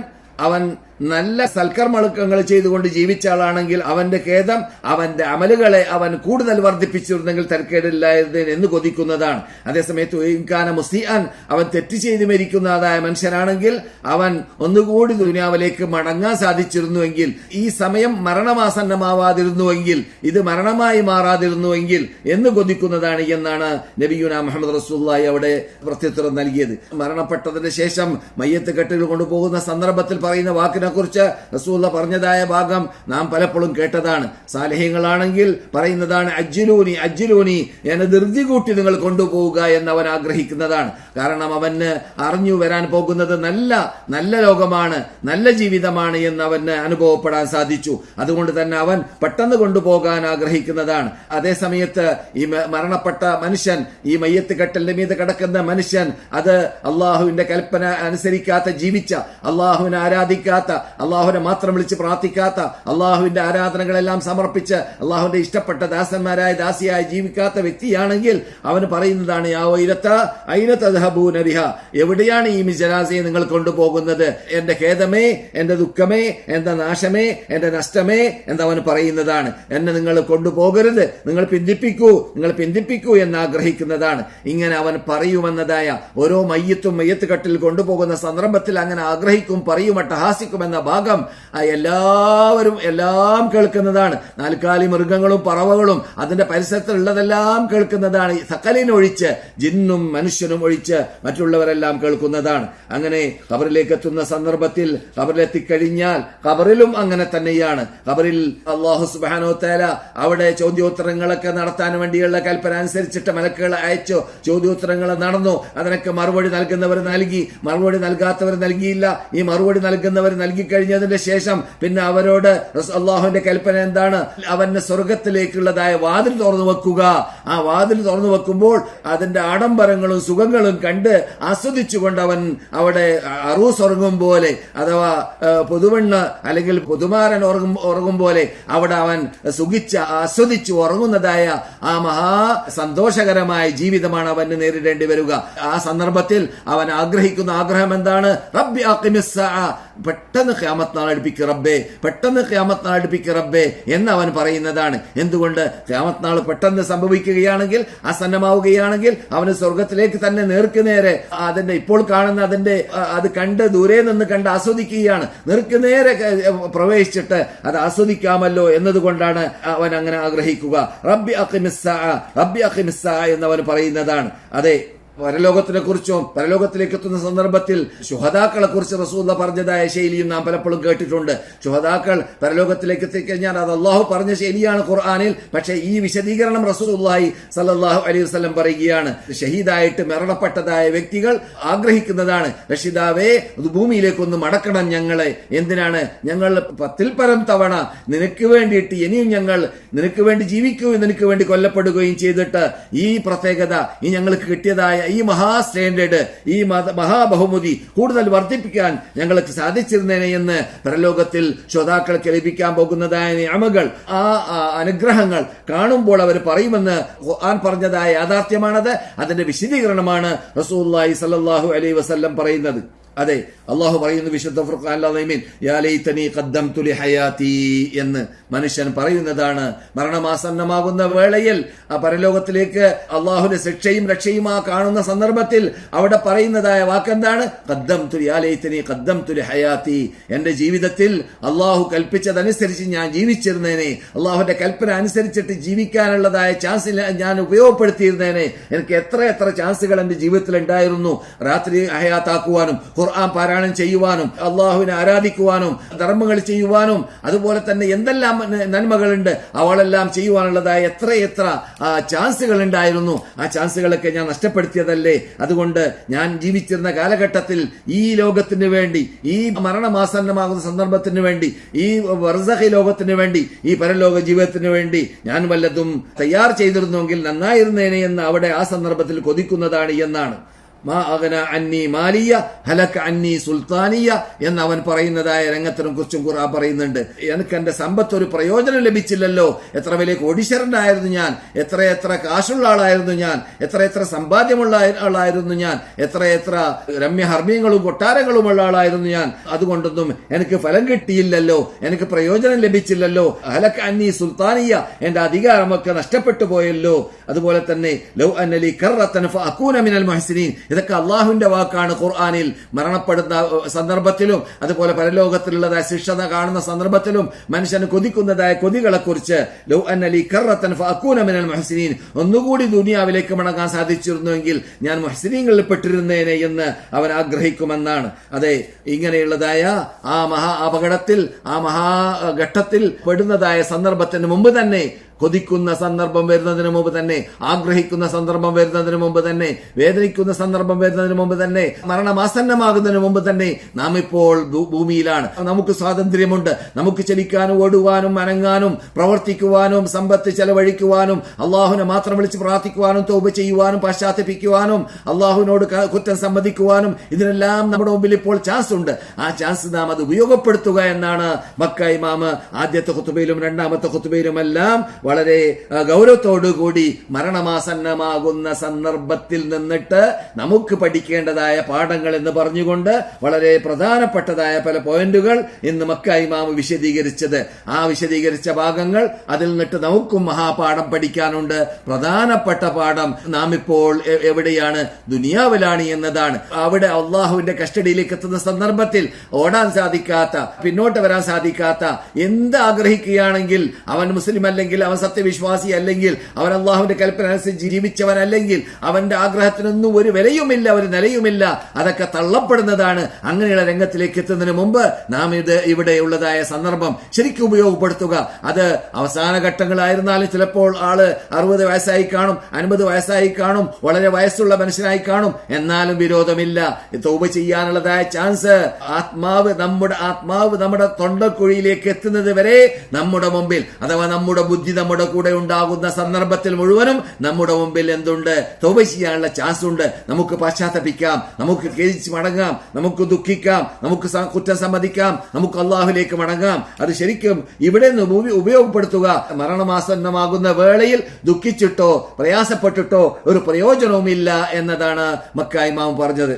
അവൻ നല്ല സൽക്കർമ്മങ്ങൾ ചെയ്തുകൊണ്ട് ജീവിച്ച ആളാണെങ്കിൽ അവന്റെ ഖേദം അവന്റെ അമലുകളെ അവൻ കൂടുതൽ വർദ്ധിപ്പിച്ചിരുന്നെങ്കിൽ തരക്കേടില്ലായിരുന്നു എന്ന് കൊതിക്കുന്നതാണ്. അതേസമയത്ത് ഇൻകാന മുസ്ലിഅൻ, അവൻ തെറ്റ് ചെയ്ത് മരിക്കുന്നതായ മനുഷ്യനാണെങ്കിൽ അവൻ ഒന്നുകൂടി ദുനിയാവിലേക്ക് മടങ്ങാൻ സാധിച്ചിരുന്നുവെങ്കിൽ, ഈ സമയം മരണമാസന്നമാവാതിരുന്നുവെങ്കിൽ, ഇത് മരണമായി മാറാതിരുന്നുവെങ്കിൽ എന്ന് കൊതിക്കുന്നതാണ് എന്നാണ് നബിയുനാ മുഹമ്മദ് റസൂലുള്ളാഹി അവിടെ പ്രത്യുത്തരം നൽകിയത്. മരണപ്പെട്ടതിന് ശേഷം മയ്യത്ത് കെട്ടിൽ കൊണ്ടുപോകുന്ന സന്ദർഭത്തിൽ പറയുന്ന വാക്കിനെ കുറിച്ച് റസൂലുള്ളാഹി പറഞ്ഞതായ ഭാഗം നാം പലപ്പോഴും കേട്ടതാണ്. സാലിഹ്യങ്ങളാണെങ്കിൽ പറയുന്നതാണ്, അജ്ജിലൂനി അജ്ജിലൂനി, എന്നെ ധൃതി കൂട്ടി നിങ്ങൾ കൊണ്ടുപോവുക എന്ന് അവൻ ആഗ്രഹിക്കുന്നതാണ്. കാരണം അവന് അറിഞ്ഞു വരാൻ പോകുന്നത് നല്ല ലോകമാണ്, നല്ല ജീവിതമാണ് എന്ന് അവന് അനുഭവപ്പെടാൻ സാധിച്ചു. അതുകൊണ്ട് തന്നെ അവൻ പെട്ടെന്ന് കൊണ്ടുപോകാൻ ആഗ്രഹിക്കുന്നതാണ്. അതേസമയത്ത് ഈ മരണപ്പെട്ട മനുഷ്യൻ, ഈ മയ്യത്ത് കെട്ടലിന്റെ മീതെ കിടക്കുന്ന മനുഷ്യൻ, അത് അള്ളാഹുവിന്റെ കൽപ്പന അനുസരിക്കാത്ത ജീവിച്ച, അള്ളാഹുവിനെ ആരാധിക്കാത്ത, അള്ളാഹുവിനെ മാത്രം വിളിച്ച് പ്രാർത്ഥിക്കാത്ത, അള്ളാഹുവിന്റെ ആരാധനകളെല്ലാം സമർപ്പിച്ച് അള്ളാഹുവിന്റെ ഇഷ്ടപ്പെട്ട ദാസന്മാരായ ദാസിയായി ജീവിക്കാത്ത വ്യക്തിയാണെങ്കിൽ അവന് പറയുന്നതാണ്, എവിടെയാണ് ഈ ജനാസയെ നിങ്ങൾ കൊണ്ടുപോകുന്നത്? എന്റെ ഖേദമേ, എന്റെ ദുഃഖമേ, എന്റെ നാശമേ, എന്റെ നഷ്ടമേ എന്നവൻ പറയുന്നതാണ്. എന്നെ നിങ്ങൾ കൊണ്ടുപോകരുത്, നിങ്ങൾ പിന്തിപ്പിക്കൂ എന്ന് ആഗ്രഹിക്കുന്നതാണ്. ഇങ്ങനെ അവൻ പറയുമെന്നതായ ഓരോ മയ്യത്ത് കെട്ടിൽ കൊണ്ടുപോകുന്ന സന്ദർഭത്തിൽ അങ്ങനെ ആഗ്രഹിക്കും, പറയും, അട്ടഹാസിക്കും കാണുന്ന ഭാഗം എല്ലാം കേൾക്കുന്നതാണ്. നാൽക്കാലി മൃഗങ്ങളും പറവകളും അതിന്റെ പരിസരത്തുള്ളതെല്ലാം കേൾക്കുന്നതാണ്. സകലിനൊഴിച്ച് ജിന്നും മനുഷ്യനും ഒഴിച്ച് മറ്റുള്ളവരെല്ലാം കേൾക്കുന്നതാണ്. അങ്ങനെ ഖബറിലേക്ക് എത്തുന്ന സന്ദർഭത്തിൽ, ഖബറിലെത്തിക്കഴിഞ്ഞാൽ ഖബറിലും അങ്ങനെ തന്നെയാണ്. ഖബറിൽ അല്ലാഹു സുബ്ഹാനഹു വ തആല അവിടെ ചോദ്യോത്തരങ്ങളൊക്കെ നടത്താൻ വേണ്ടിയുള്ള കൽപ്പന അനുസരിച്ചിട്ട് മലക്കുകളെ അയച്ചു. ചോദ്യോത്തരങ്ങൾ നടന്നു. അതിനൊക്കെ മറുപടി നൽകുന്നവർ നൽകി, മറുപടി നൽകാത്തവർ നൽകിയില്ല. ഈ മറുപടി നൽകുന്നവർ നൽകിക്കഴിഞ്ഞതിന്റെ ശേഷം പിന്നെ അവരോട് അള്ളാഹുവിന്റെ കൽപ്പന എന്താണ്? അവന് സ്വർഗത്തിലേക്കുള്ളതായ വാതിൽ തുറന്നു വെക്കുക. ആ വാതിൽ തുറന്നു വെക്കുമ്പോൾ അതിന്റെ ആഡംബരങ്ങളും സുഖങ്ങളും കണ്ട് ആസ്വദിച്ചുകൊണ്ട് അവൻ അവിടെ അറൂസ് ഉറങ്ങും പോലെ, അഥവാ പുതുവെണ്ണ് അല്ലെങ്കിൽ പുതുമാരൻ ഉറങ്ങും പോലെ അവിടെ അവൻ സുഖിച്ച് ആസ്വദിച്ചു ഉറങ്ങുന്നതായ ആ മഹാ സന്തോഷകരമായ ജീവിതമാണ് അവന് നേരിടേണ്ടി വരിക. ആ സന്ദർഭത്തിൽ അവൻ ആഗ്രഹിക്കുന്ന ആഗ്രഹം എന്താണ്? റബ്ബി അഖിമിസ് സഅ, പെട്ടെന്ന് ഖിയാമത്ത് നാൾ അടുപ്പിക്ക് റബ്ബേ, പെട്ടെന്ന് ഖിയാമത്ത് നാൾ അടുപ്പിക്ക് റബ്ബേ എന്ന് അവൻ പറയുന്നതാണ്. എന്തുകൊണ്ട്? ഖിയാമത്ത് നാൾ പെട്ടെന്ന് സംഭവിക്കുകയാണെങ്കിൽ, ആസന്നമാവുകയാണെങ്കിൽ അവന് സ്വർഗത്തിലേക്ക് തന്നെ നേർക്കുനേരെ അതിന്റെ ഇപ്പോൾ കാണുന്ന അത് കണ്ട് ദൂരെ നിന്ന് കണ്ട് ആസ്വദിക്കുകയാണ്. നേർക്കുനേരെ പ്രവേശിച്ചിട്ട് അത് ആസ്വദിക്കാമല്ലോ എന്നതുകൊണ്ടാണ് അവൻ അങ്ങനെ ആഗ്രഹിക്കുക. റബ്ബി അഖിമിസ് സഅ, റബ്ബി അഖിമിസ് സഅ എന്നവൻ പറയുന്നതാണ്. അതെ, പരലോകത്തിനെ കുറിച്ചും പരലോകത്തിലേക്ക് എത്തുന്ന സന്ദർഭത്തിൽ ശുഹദാക്കളെ കുറിച്ച് റസൂലുള്ളാഹി പറഞ്ഞതായ ശൈലിയും നാം പലപ്പോഴും കേട്ടിട്ടുണ്ട്. ശുഹദാക്കൾ പരലോകത്തിലേക്ക് എത്തിക്കഴിഞ്ഞാൽ അത് അള്ളാഹു പറഞ്ഞ ശൈലിയാണ് ഖുർആനിൽ. പക്ഷേ ഈ വിശദീകരണം റസൂലുള്ളാഹി സ്വല്ലല്ലാഹു അലൈഹി വസല്ലം പറയുകയാണ്. ഷഹീദായിട്ട് മരണപ്പെട്ടതായ വ്യക്തികൾ ആഗ്രഹിക്കുന്നതാണ്, രക്ഷിതാവേ ഭൂമിയിലേക്കൊന്ന് മടക്കണം ഞങ്ങളെ. എന്തിനാണ്? ഞങ്ങൾ 10-ൽ-പരം തവണ നിനക്ക് വേണ്ടിയിട്ട് ഇനിയും ഞങ്ങൾ നിനക്ക് വേണ്ടി ജീവിക്കുകയും നിനക്ക് വേണ്ടി കൊല്ലപ്പെടുകയും ചെയ്തിട്ട് ഈ പ്രത്യേകത, ഈ ഞങ്ങൾക്ക് കിട്ടിയതായ ഈ മഹാ സ്റ്റാൻഡേർഡ്, ഈ മഹാബഹുമതി കൂടുതൽ വർദ്ധിപ്പിക്കാൻ ഞങ്ങൾക്ക് സാധിച്ചിരുന്നേനെ എന്ന് പരലോകത്തിൽ ശ്രോതാക്കൾക്ക് ലഭിക്കാൻ പോകുന്നതായ നിഅമകൾ, ആ അനുഗ്രഹങ്ങൾ കാണുമ്പോൾ അവർ പറയുമെന്ന് ഖുർആൻ പറഞ്ഞതായ യാഥാർത്ഥ്യമാണത്. അതിന്റെ വിശദീകരണമാണ് റസൂലുള്ളാഹി സ്വല്ലല്ലാഹു അലൈഹി വസല്ലം പറയുന്നത്. അതെ, അള്ളാഹു പറയുന്നു വിശുദ്ധ ഖുർആനിൽ, യാ ലൈതനി ഖദ്ദംതു ലിഹയാതി എന്ന് മനുഷ്യൻ പറയുന്നതാണ്. മരണമാസന്നമാകുന്ന വേളയിൽ ആ പരലോകത്തിലേക്ക് അള്ളാഹുവിന്റെ ശിക്ഷയും രക്ഷയും ആ കാണുന്ന സന്ദർഭത്തിൽ അവിടെ പറയുന്നതായ വാക്കെന്താണ്? ഖദ്ദംതു യാ ലൈതനി ഖദ്ദംതു ലിഹയാതി, എന്റെ ജീവിതത്തിൽ അള്ളാഹു കൽപ്പിച്ചതനുസരിച്ച് ഞാൻ ജീവിച്ചിരുന്നേനെ, അള്ളാഹുവിന്റെ കൽപ്പന അനുസരിച്ചിട്ട് ജീവിക്കാനുള്ളതായ ചാൻസ് ഞാൻ ഉപയോഗപ്പെടുത്തിയിരുന്നേനെ. എനിക്ക് എത്ര ചാൻസുകൾ എന്റെ ജീവിതത്തിൽ ഉണ്ടായിരുന്നു. രാത്രി ഹയാത്താക്കുവാനും, ഖുർആൻ പാരായണം ചെയ്യുവാനും, അള്ളാഹുവിനെ ആരാധിക്കുവാനും, ധർമ്മങ്ങൾ ചെയ്യുവാനും, അതുപോലെ തന്നെ എന്തെല്ലാം നന്മകളുണ്ട് അവളെല്ലാം ചെയ്യുവാനുള്ളതായ എത്ര ചാൻസുകൾ ഉണ്ടായിരുന്നു. ആ ചാൻസുകളൊക്കെ ഞാൻ നഷ്ടപ്പെടുത്തിയതല്ലേ. അതുകൊണ്ട് ഞാൻ ജീവിച്ചിരുന്ന കാലഘട്ടത്തിൽ ഈ ലോകത്തിന് വേണ്ടി, ഈ മരണമാസന്നമാകുന്ന സന്ദർഭത്തിന് വേണ്ടി, ഈ ബർസഖി ലോകത്തിന് വേണ്ടി, ഈ പരലോക ജീവിതത്തിന് വേണ്ടി ഞാൻ വല്ലതും തയ്യാർ ചെയ്തിരുന്നെങ്കിൽ നന്നായിരുന്നേനെ എന്ന് അവിടെ ആ സന്ദർഭത്തിൽ കൊതിക്കുന്നതാണ് എന്നാണ്. മാ അഗ്ന അന്നി മാലിയ ഹലക അന്നി സുൽത്താനിയ എന്ന് അവൻ പറയുന്നതായ രംഗത്തിനെ കുറിച്ചും ഖുർആൻ പറയുന്നുണ്ട്. എനിക്ക് എന്റെ സമ്പത്ത് ഒരു പ്രയോജനം ലഭിച്ചില്ലല്ലോ. എത്ര വലിയ കോടീശ്വരനായിരുന്നു ഞാൻ, എത്ര കാശുള്ള ആളായിരുന്നു ഞാൻ, എത്ര സമ്പാദ്യമുള്ള ആളായിരുന്നു ഞാൻ, എത്ര രമ്യഹർമ്മ്യങ്ങളും കൊട്ടാരങ്ങളുമുള്ള ആളായിരുന്നു ഞാൻ. അതുകൊണ്ടൊന്നും എനിക്ക് ഫലം കിട്ടിയില്ലല്ലോ, എനിക്ക് പ്രയോജനം ലഭിച്ചില്ലല്ലോ. ഹലക അന്നി സുൽത്താനിയ, എന്റെ അധികാരമൊക്കെ നഷ്ടപ്പെട്ടു പോയല്ലോ. അതുപോലെ തന്നെ ലൗ അന്നലി കർറത്തൻ ഫഅകൂന മിനൽ മുഹ്സിനീൻ, ഇതൊക്കെ അള്ളാഹുവിന്റെ വാക്കാണ്. ഖുർആനിൽ മരണപ്പെടുന്ന സന്ദർഭത്തിലും അതുപോലെ പരലോകത്തിലുള്ളതായ ശിക്ഷ കാണുന്ന സന്ദർഭത്തിലും മനുഷ്യന് കൊതിക്കുന്നതായ കൊതികളെ കുറിച്ച്, ലൗ അന്നലി കർറത്തൻ ഫഅകൂന മിനൽ മുഹ്സിനീൻ, ഒന്നുകൂടി ദുനിയാവിലേക്ക് മടങ്ങാൻ സാധിച്ചിരുന്നുവെങ്കിൽ ഞാൻ മുഹ്സിനീങ്ങളിൽ പെട്ടിരുന്നേനെ എന്ന് അവൻ ആഗ്രഹിക്കുമെന്നാണ്. അതെ, ഇങ്ങനെയുള്ളതായ ആ മഹാ അപകടത്തിൽ, ആ മഹാഘട്ടത്തിൽ പെടുന്നതായ സന്ദർഭത്തിന് മുമ്പ് തന്നെ, കൊതിക്കുന്ന സന്ദർഭം വരുന്നതിന് മുമ്പ് തന്നെ, ആഗ്രഹിക്കുന്ന സന്ദർഭം വരുന്നതിന് മുമ്പ് തന്നെ, വേദനിക്കുന്ന സന്ദർഭം വരുന്നതിന് മുമ്പ് തന്നെ, മരണമാസന്നമാകുന്നതിന് മുമ്പ് തന്നെ നാം ഇപ്പോൾ ഭൂമിയിലാണ്. നമുക്ക് സ്വാതന്ത്ര്യമുണ്ട്. നമുക്ക് ചലിക്കാനും ഓടുവാനും അനങ്ങാനും പ്രവർത്തിക്കുവാനും സമ്പത്ത് ചെലവഴിക്കുവാനും അള്ളാഹുവിനെ മാത്രം വിളിച്ച് പ്രാർത്ഥിക്കുവാനും തൗബ ചെയ്യുവാനും പശ്ചാത്തപിക്കുവാനും അള്ളാഹുവിനോട് കുറ്റം സമ്മതിക്കുവാനും ഇതിനെല്ലാം നമ്മുടെ മുമ്പിൽ ഇപ്പോൾ ചാൻസ് ഉണ്ട്. ആ ചാൻസ് നാം അത് ഉപയോഗപ്പെടുത്തുക എന്നാണ് മക്ക ഇമാം ആദ്യത്തെ ഖുതുബയിലും രണ്ടാമത്തെ ഖുതുബയിലുമെല്ലാം വളരെ ഗൗരവത്തോടുകൂടി മരണമാസന്നമാകുന്ന സന്ദർഭത്തിൽ നിന്നിട്ട് നമുക്ക് പഠിക്കേണ്ടതായ പാഠങ്ങൾ എന്ന് പറഞ്ഞുകൊണ്ട് വളരെ പ്രധാനപ്പെട്ടതായ പല പോയിന്റുകൾ ഇന്ന് മക്ക ഇമാം വിശദീകരിച്ചത്. ആ വിശദീകരിച്ച ഭാഗങ്ങൾ അതിൽ നിന്നിട്ട് നമുക്കും മഹാപാഠം പഠിക്കാനുണ്ട്. പ്രധാനപ്പെട്ട പാഠം നാം ഇപ്പോൾ എവിടെയാണ്? ദുനിയാവിലാണ് എന്നതാണ്. അവിടെ അള്ളാഹുവിന്റെ കസ്റ്റഡിയിലേക്ക് എത്തുന്ന സന്ദർഭത്തിൽ ഓടാൻ സാധിക്കാത്ത, പിന്നോട്ട് വരാൻ സാധിക്കാത്ത, എന്ത് ആഗ്രഹിക്കുകയാണെങ്കിൽ അവൻ മുസ്ലിം അല്ലെങ്കിൽ അവൻ സത്യവിശ്വാസി അല്ലെങ്കിൽ അവൻ അള്ളാഹുവിന്റെ കൽപ്പന അനുസരിച്ച് ജീവിച്ചവൻ അല്ലെങ്കിൽ അവന്റെ ആഗ്രഹത്തിനൊന്നും ഒരു വിലയുമില്ല, ഒരു നിലയുമില്ല, അതൊക്കെ തള്ളപ്പെടുന്നതാണ്. അങ്ങനെയുള്ള രംഗത്തിലേക്ക് എത്തുന്നതിന് മുമ്പ് നാം ഇവിടെയുള്ളതായ സന്ദർഭം ശരിക്കും ഉപയോഗപ്പെടുത്തുക. അത് അവസാന ഘട്ടങ്ങളായിരുന്നാലും ചിലപ്പോൾ ആള് 60 വയസ്സായി കാണും, 50 വയസ്സായി കാണും, വളരെ വയസ്സുള്ള മനുഷ്യനായി കാണും. എന്നാലും വിരോധമില്ല, തൗബ ചെയ്യാനുള്ളതായ ചാൻസ് ആത്മാവ് നമ്മുടെ തൊണ്ടക്കുഴിയിലേക്ക് എത്തുന്നത് വരെ നമ്മുടെ മുമ്പിൽ, അഥവാ നമ്മുടെ ബുദ്ധി നമ്മുടെ കൂടെ ഉണ്ടാകുന്ന സന്ദർഭത്തിൽ മുഴുവനും നമ്മുടെ മുമ്പിൽ എന്തുണ്ട്? തൗബ ചെയ്യാനുള്ള ചാൻസ് ഉണ്ട്. നമുക്ക് പശ്ചാത്തപിക്കാം, നമുക്ക് ഖേദിച്ച് മടങ്ങാം, നമുക്ക് ദുഃഖിക്കാം, നമുക്ക് കുറ്റം സമ്മതിക്കാം, നമുക്ക് അള്ളാഹുലേക്ക് മടങ്ങാം. അത് ശരിക്കും ഇവിടെ നിന്ന് ഉപയോഗപ്പെടുത്തുക. മരണമാസന്നമാകുന്ന വേളയിൽ ദുഃഖിച്ചിട്ടോ പ്രയാസപ്പെട്ടിട്ടോ ഒരു പ്രയോജനവുമില്ല എന്നതാണ് മക്ക ഇമാം പറഞ്ഞത്.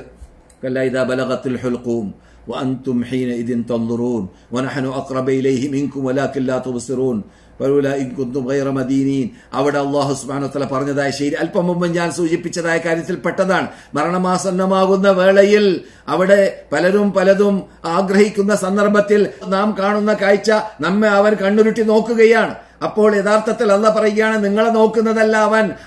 കല്ലൈദാ ബലഗത്തുൽ ഹുൽഖൂം വഅൻതും ഹീനഇദിൻ തൻദുറൂൻ വനഹ്നു അഖ്റബ ഇലൈഹി മിൻകും വലാകിൻ ലാ തുബ്സിറൂൻ വലൗലാ ഇൻ കുൻതും ഗൈറ മദീനീൻ. അവിടെ അല്ലാഹു സുബ്ഹാനഹു വ തആല പറഞ്ഞതായ ശരി അല്പം മുമ്പ് ഞാൻ സൂചിപ്പിച്ചതായ കാര്യത്തിൽ പെട്ടതാണ്. മരണമാസന്നമാകുന്ന വേളയിൽ അവിടെ പലതും ആഗ്രഹിക്കുന്ന സന്ദർഭത്തിൽ നാം കാണുന്ന കാഴ്ച നമ്മെ അവൻ കണ്ണുരുട്ടി നോക്കുകയാണ്. അപ്പോൾ യഥാർത്ഥത്തിൽ അല്ലാഹ് പറയുകയാണ്, നിങ്ങളെ നോക്കുന്നതല്ല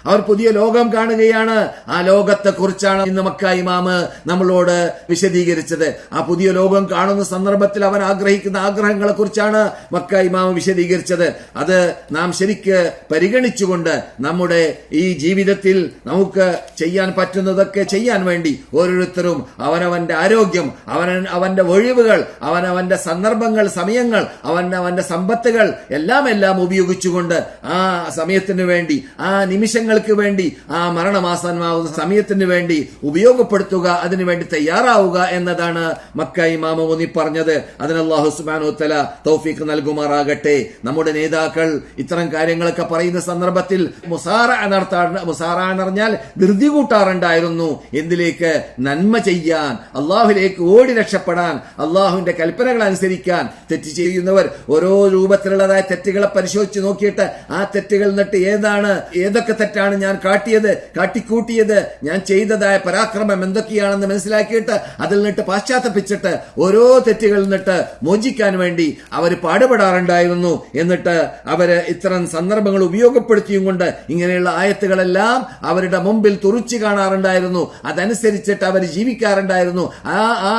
അവർ പുതിയ ലോകം കാണുകയാണ്. ആ ലോകത്തെ കുറിച്ചാണ് ഇന്ന് മക്ക ഇമാമ് നമ്മളോട് വിശദീകരിച്ചത്. ആ പുതിയ ലോകം കാണുന്ന സന്ദർഭത്തിൽ അവൻ ആഗ്രഹിക്കുന്ന ആഗ്രഹങ്ങളെ കുറിച്ചാണ് മക്ക ഇമാമ് വിശദീകരിച്ചത്. അത് നാം ശരിക്ക് പരിഗണിച്ചുകൊണ്ട് നമ്മുടെ ഈ ജീവിതത്തിൽ നമുക്ക് ചെയ്യാൻ പറ്റുന്നതൊക്കെ ചെയ്യാൻ വേണ്ടി ഓരോരുത്തരും അവനവന്റെ ആരോഗ്യം, അവന്റെ ഒഴിവുകൾ, അവനവന്റെ സന്ദർഭങ്ങൾ, സമയങ്ങൾ, അവന്റെ സമ്പത്തുകൾ എല്ലാം ഉപയോഗിച്ചുകൊണ്ട് ആ സമയത്തിന് വേണ്ടി, ആ നിമിഷങ്ങൾക്ക് വേണ്ടി, ആ മരണമാസന്നമാകുന്ന സമയത്തിന് വേണ്ടി ഉപയോഗപ്പെടുത്തുക, അതിനുവേണ്ടി തയ്യാറാവുക എന്നതാണ് മക്ക ഇമാം ഊന്നി പറഞ്ഞത്. അതിന് അല്ലാഹു സുബ്ഹാനഹു വ തആല തൗഫീഖ് നൽകുമാറാകട്ടെ. നമ്മുടെ നേതാക്കൾ ഇത്തരം കാര്യങ്ങളൊക്കെ പറയുന്ന സന്ദർഭത്തിൽ മുസാറഅ എന്ന് പറഞ്ഞാൽ ധൃതി കൂട്ടാറുണ്ടായിരുന്നു. എന്തിലേക്ക്? നന്മ ചെയ്യാൻ, അള്ളാഹുലേക്ക് ഓടി രക്ഷപ്പെടാൻ, അള്ളാഹുവിന്റെ കൽപ്പനകൾ അനുസരിക്കാൻ. തെറ്റ് ചെയ്യുന്നവർ ഓരോ രൂപത്തിലുള്ളതായ തെറ്റുകളെ പരിശോധിച്ച് നോക്കിയിട്ട് ആ തെറ്റുകൾ നിന്നിട്ട് ഏതൊക്കെ തെറ്റാണ് ഞാൻ കാട്ടിക്കൂട്ടിയത്, ഞാൻ ചെയ്തതായ പരാക്രമം എന്തൊക്കെയാണെന്ന് മനസ്സിലാക്കിയിട്ട് അതിൽ നിന്നിട്ട് പശ്ചാത്തപിച്ചിട്ട് ഓരോ തെറ്റുകളിൽ നിന്നിട്ട് മോചിക്കാൻ വേണ്ടി അവർ പാടുപെടാറുണ്ടായിരുന്നു. എന്നിട്ട് അവര് ഇത്തരം സന്ദർഭങ്ങൾ ഉപയോഗപ്പെടുത്തിയും കൊണ്ട് ഇങ്ങനെയുള്ള ആയത്തുകളെല്ലാം അവരുടെ മുമ്പിൽ തുറിച്ചു കാണാറുണ്ടായിരുന്നു. അതനുസരിച്ചിട്ട് അവർ ജീവിക്കാറുണ്ടായിരുന്നു. ആ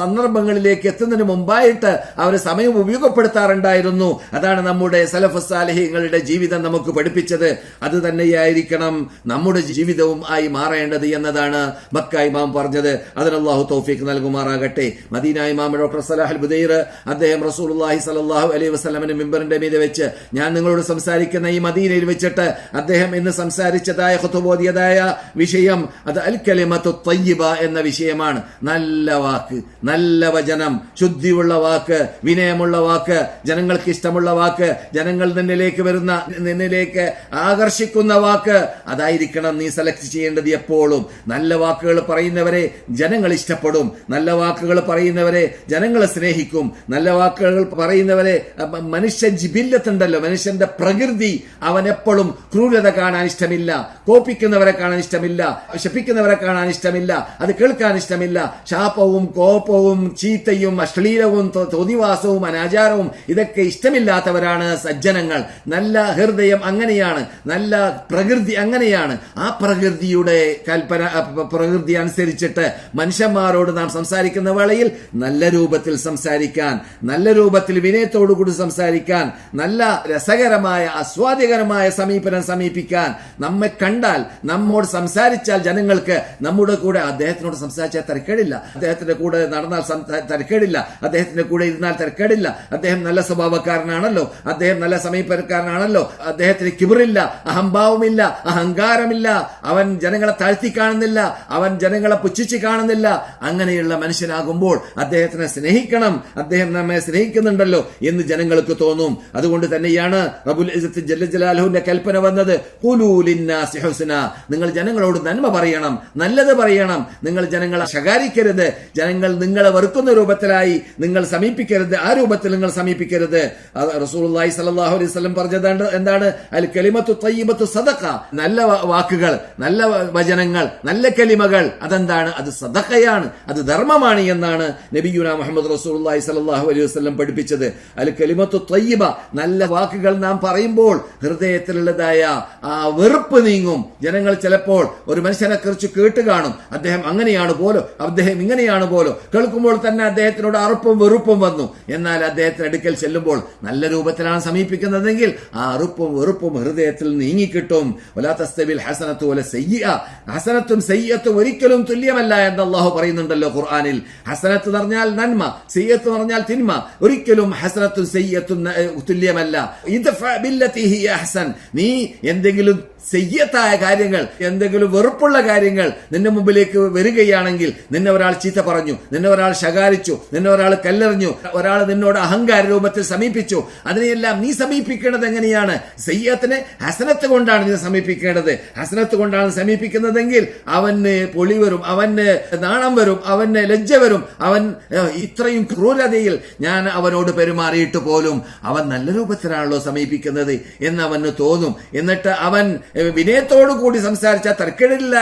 സന്ദർഭങ്ങളിലേക്ക് എത്തുന്നതിന് മുമ്പായിട്ട് അവർ സമയം ഉപയോഗപ്പെടുത്താറുണ്ടായിരുന്നു. അതാണ് നമ്മുടെ സലഫ് സാലിഹീങ്ങളുടെ ജീവിതം നമുക്ക് പഠിപ്പിച്ചത്. അത് തന്നെയായിരിക്കണം നമ്മുടെ ജീവിതവും ആയി മാറേണ്ടത് എന്നതാണ് മക്ക ഇമാം പറഞ്ഞത്. അതിന് അല്ലാഹു തൗഫീഖ് നൽകുമാറാകട്ടെ. മദീന ഇമാം ഡോക്ടർ സലാഹുൽ ബുദൈർ അദ്ദേഹം റസൂലുള്ളാഹി സ്വല്ലല്ലാഹു അലൈഹി വസല്ലമയുടെ മിമ്പറിന്റെ മീതെ വെച്ച്, ഞാൻ നിങ്ങളോട് സംസാരിക്കുന്ന ഈ മദീനയിൽ വെച്ചിട്ട് അദ്ദേഹം ഇന്ന് സംസാരിച്ചതായ ഖുതുബോദിയതായ വിഷയം അത് അൽ കലിമത്തു തയ്യിബ എന്ന വിഷയമാണ്. നല്ല വാക്ക്, നല്ല വചനം, ശുദ്ധിയുള്ള വാക്ക്, വിനയമുള്ള വാക്ക്, ജനങ്ങൾക്ക് ഇഷ്ടമുള്ള വാക്ക്, ജനങ്ങൾ നിന്നിലേക്ക് ആകർഷിക്കുന്ന വാക്ക്, അതായിരിക്കണം നീ സെലക്ട് ചെയ്യേണ്ടത് എപ്പോഴും. നല്ല വാക്കുകൾ പറയുന്നവരെ ജനങ്ങൾ ഇഷ്ടപ്പെടും, നല്ല വാക്കുകൾ പറയുന്നവരെ ജനങ്ങൾ സ്നേഹിക്കും, നല്ല വാക്കുകൾ പറയുന്നവരെ മനുഷ്യ ജിബില്ലത്തുണ്ടല്ലോ, മനുഷ്യന്റെ പ്രകൃതി, അവൻ എപ്പോഴും ക്രൂരത കാണാൻ ഇഷ്ടമില്ല, കോപ്പിക്കുന്നവരെ കാണാൻ ഇഷ്ടമില്ല, ശപിക്കുന്നവരെ കാണാൻ ഇഷ്ടമില്ല, അത് കേൾക്കാൻ ഇഷ്ടമില്ല. ശാപവും കോപവും ചീത്തയും അശ്ലീലവും തോന്നിവാസവും അനാചാരവും ഇതൊക്കെ ഇഷ്ടമില്ലാത്തവരാണ് സജ്ജനങ്ങൾ. നല്ല ഹൃദയം അങ്ങനെയാണ്, നല്ല പ്രകൃതി അങ്ങനെയാണ്. ആ പ്രകൃതിയുടെ പ്രകൃതി അനുസരിച്ചിട്ട് മനുഷ്യന്മാരോട് നാം സംസാരിക്കുന്ന വേളയിൽ നല്ല രൂപത്തിൽ സംസാരിക്കാൻ, നല്ല രൂപത്തിൽ വിനയത്തോടുകൂടി സംസാരിക്കാൻ, നല്ല രസകരമായ ആസ്വാദ്യകരമായ സമീപിക്കാൻ, നമ്മെ കണ്ടാൽ, നമ്മോട് സംസാരിച്ചാൽ ജനങ്ങൾക്ക് നമ്മുടെ കൂടെ അദ്ദേഹത്തിനോട് സംസാരിച്ചാൽ തിരക്കേടില്ല, അദ്ദേഹത്തിന്റെ കൂടെ നടന്നാൽ തിരക്കേടില്ല, അദ്ദേഹത്തിന്റെ കൂടെ ഇരുന്നാൽ തിരക്കേടില്ല, അദ്ദേഹം നല്ല സ്വഭാവക്കാരനാണല്ലോ, അദ്ദേഹം നല്ല സമീപക്കാരനാണല്ലോ. അദ്ദേഹത്തിന് കിബറില്ല, അഹംഭാവമില്ല, അഹങ്കാരമില്ല, അവൻ ജനങ്ങളെ താഴ്ത്തി കാണുന്നില്ല, അവൻ ജനങ്ങളെ പുച്ഛിച്ച് കാണുന്നില്ല. അങ്ങനെയുള്ള മനുഷ്യനാകുമ്പോൾ അദ്ദേഹത്തിനെ സ്നേഹിക്കണം, അദ്ദേഹം നമ്മെ സ്നേഹിക്കുന്നുണ്ടല്ലോ എന്ന് ജനങ്ങൾക്ക് തോന്നും. അതുകൊണ്ട് തന്നെയാണ് റബ്ബുൽ ഇസ്സത്ത് ജല്ല ജലാലുഹുവിന്റെ കൽപ്പന വന്നത്, ഖുലൂ ലിന്നാസി ഹുസ്ന, നിങ്ങൾ ജനങ്ങളോട് നന്മ പറയണം, നല്ലത് പറയണം, നിങ്ങൾ ജനങ്ങളെ ശകാരിക്കരുത്, ജനങ്ങൾ നിങ്ങളെ വെറുക്കുന്ന രൂപത്തിലായി നിങ്ങൾ സമീപിക്കരുത്, ആ രൂപത്തിൽ നിങ്ങൾ സമീപിക്കരുത്. റസൂലുള്ളാഹി സ്വല്ലല്ലാഹു അലൈഹി വസല്ലം പറഞ്ഞത് എന്താണ്? അൽ കലിമത്തു തയ്യിബത്തു സദഖ, നല്ല വാക്കുകൾ, നല്ല വചനങ്ങൾ, നല്ല കലിമകൾ അതെന്താണ്? അത് സദഖയാണ്, അത് ധർമ്മമാണ് എന്നാണ് നബിയുനാ മുഹമ്മദ് റസൂലുള്ളാഹി സ്വല്ലല്ലാഹു അലൈഹി വസല്ലം പഠിപ്പിച്ചത്. അൽ കലിമത്തു തയ്യിബ, നല്ല വാക്കുകൾ നാം പറയുമ്പോൾ ഹൃദയത്തിലുള്ളതായ ആ വെറുപ്പ് നീങ്ങും. ജനങ്ങൾ ചിലപ്പോൾ ഒരു മനുഷ്യനെ കുറിച്ച് കേട്ട് കാണും, അദ്ദേഹം അങ്ങനെയാണ് പോലോ, അദ്ദേഹം ഇങ്ങനെയാണ് പോലോ, കേൾക്കുമ്പോൾ തന്നെ അദ്ദേഹത്തിനോട് അറുപ്പും വെറുപ്പും വന്നു. എന്നാൽ അദ്ദേഹത്തിന് അടുക്കൽ ചെല്ലുമ്പോൾ നല്ല രൂപത്തിലാണ് സമീപിക്കുന്നതെങ്കിൽ ആ അറുപ്പും വെറുപ്പും ഹൃദയത്തിൽ നീങ്ങിക്കിട്ടും. വലാ തസ്തവിൽ ഹസനത്തു വല സയ്യിഅ, ഹസനത്തും സയ്യിഅത്തും ഒരിക്കലും തുല്യമല്ല എന്ന് അല്ലാഹു പറയുന്നുണ്ടല്ലോ ഖുർആനിൽ. ഹസനത്ത് എന്ന് പറഞ്ഞാൽ നന്മ, സയ്യിഅത്ത് എന്ന് പറഞ്ഞാൽ തിന്മ. ഒരിക്കലും ഹസനത്തും സയ്യിഅത്തും തുല്യമല്ല. ഇദ്ഫഅ ബില്ലതി ഹിയ അഹ്സൻ, നീ എന്തെങ്കിലും സയ്യത്തായ കാര്യങ്ങൾ, എന്തെങ്കിലും വെറുപ്പുള്ള കാര്യങ്ങൾ നിന്റെ മുമ്പിലേക്ക് വരികയാണെങ്കിൽ, നിന്നെ ഒരാൾ ചീത്ത പറഞ്ഞു, നിന്നെ ഒരാൾ ശകാരിച്ചു, നിന്നെ ഒരാൾ കല്ലെറിഞ്ഞു, ഒരാൾ നിന്നോട് അഹങ്കാര രൂപത്തിൽ സമീപിച്ചു, അതിനെയെല്ലാം നീ സമീപിക്കേണ്ടത് എങ്ങനെയാണ്? സയ്യത്തിനെ ഹസനത്ത് കൊണ്ടാണ് നീ സമീപിക്കേണ്ടത്. ഹസനത്ത് കൊണ്ടാണ് സമീപിക്കുന്നതെങ്കിൽ അവന് പൊളി വരും, അവന് നാണം വരും, അവന് ലജ്ജ വരും. അവൻ ഇത്രയും ക്രൂരതയിൽ ഞാൻ അവനോട് പെരുമാറിയിട്ട് പോലും അവൻ നല്ല രൂപത്തിലാണല്ലോ സമീപിക്കുന്നത് എന്ന് അവന് തോന്നും. എന്നിട്ട് അവൻ വിനയത്തോടു കൂടി സംസാരിച്ച തർക്കടില്ല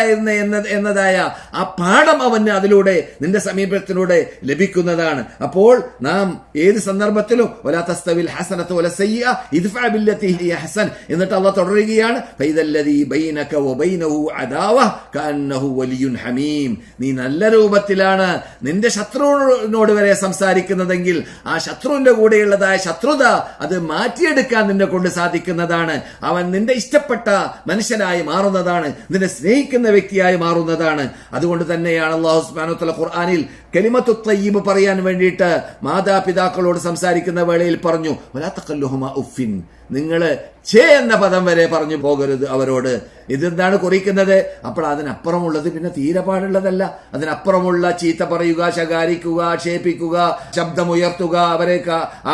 എന്നതായ ആ പാഠം അവന് അതിലൂടെ, നിന്റെ സമീപത്തിലൂടെ ലഭിക്കുന്നതാണ്. അപ്പോൾ നാം ഏത് സന്ദർഭത്തിലും വലാ തസ്തവിൽ ഹസനത്തു വല സയ്യിഅ ഇദ്ഫഅ ബില്ലതി ഹിയ അഹ്സൻ, എന്നിട്ട് അല്ലാഹു തുടരുകയാണ്, ഫൈദല്ലദീ ബൈനക വബൈനഹു അദാവ കഅന്നഹു വലിയുൻ ഹമീം, നീ നല്ല രൂപത്തിലാണ് നിന്റെ ശത്രുവിനോട് വരെ സംസാരിക്കുന്നതെങ്കിൽ ആ ശത്രുവിന്റെ കൂടെയുള്ളതായ ശത്രുത അത് മാറ്റിയെടുക്കാൻ നിന്നെ കൊണ്ട് സാധിക്കുന്നതാണ്. അവൻ നിന്റെ ഇഷ്ടപ്പെട്ട മനുഷ്യനായി മാറുന്നതാണ്, നിന്നെ സ്നേഹിക്കുന്ന വ്യക്തിയായി മാറുന്നതാണ്. അതുകൊണ്ട് തന്നെയാണ് അല്ലാഹു സുബ്ഹാനഹു വ തആല ഖുർആനിൽ കലിമത്തു തയ്യിബ് പറയാൻ വേണ്ടിയിട്ട് മാതാപിതാക്കളോട് സംസാരിക്കുന്ന വേളയിൽ പറഞ്ഞു, വലാ തഖല്ലുഹുമാ ഉഫിൻ, നിങ്ങള് ഛേ എന്ന പദം വരെ പറഞ്ഞു പോകരുത് അവരോട്. ഇതെന്താണ് കുറിക്കുന്നത്? അപ്പോൾ അതിനപ്പുറമുള്ളത് പിന്നെ തീരെ പാടുള്ളതല്ല. അതിനപ്പുറമുള്ള ചീത്ത പറയുക, ശകാരിക്കുക, ആക്ഷേപിക്കുക, ശബ്ദമുയർത്തുക,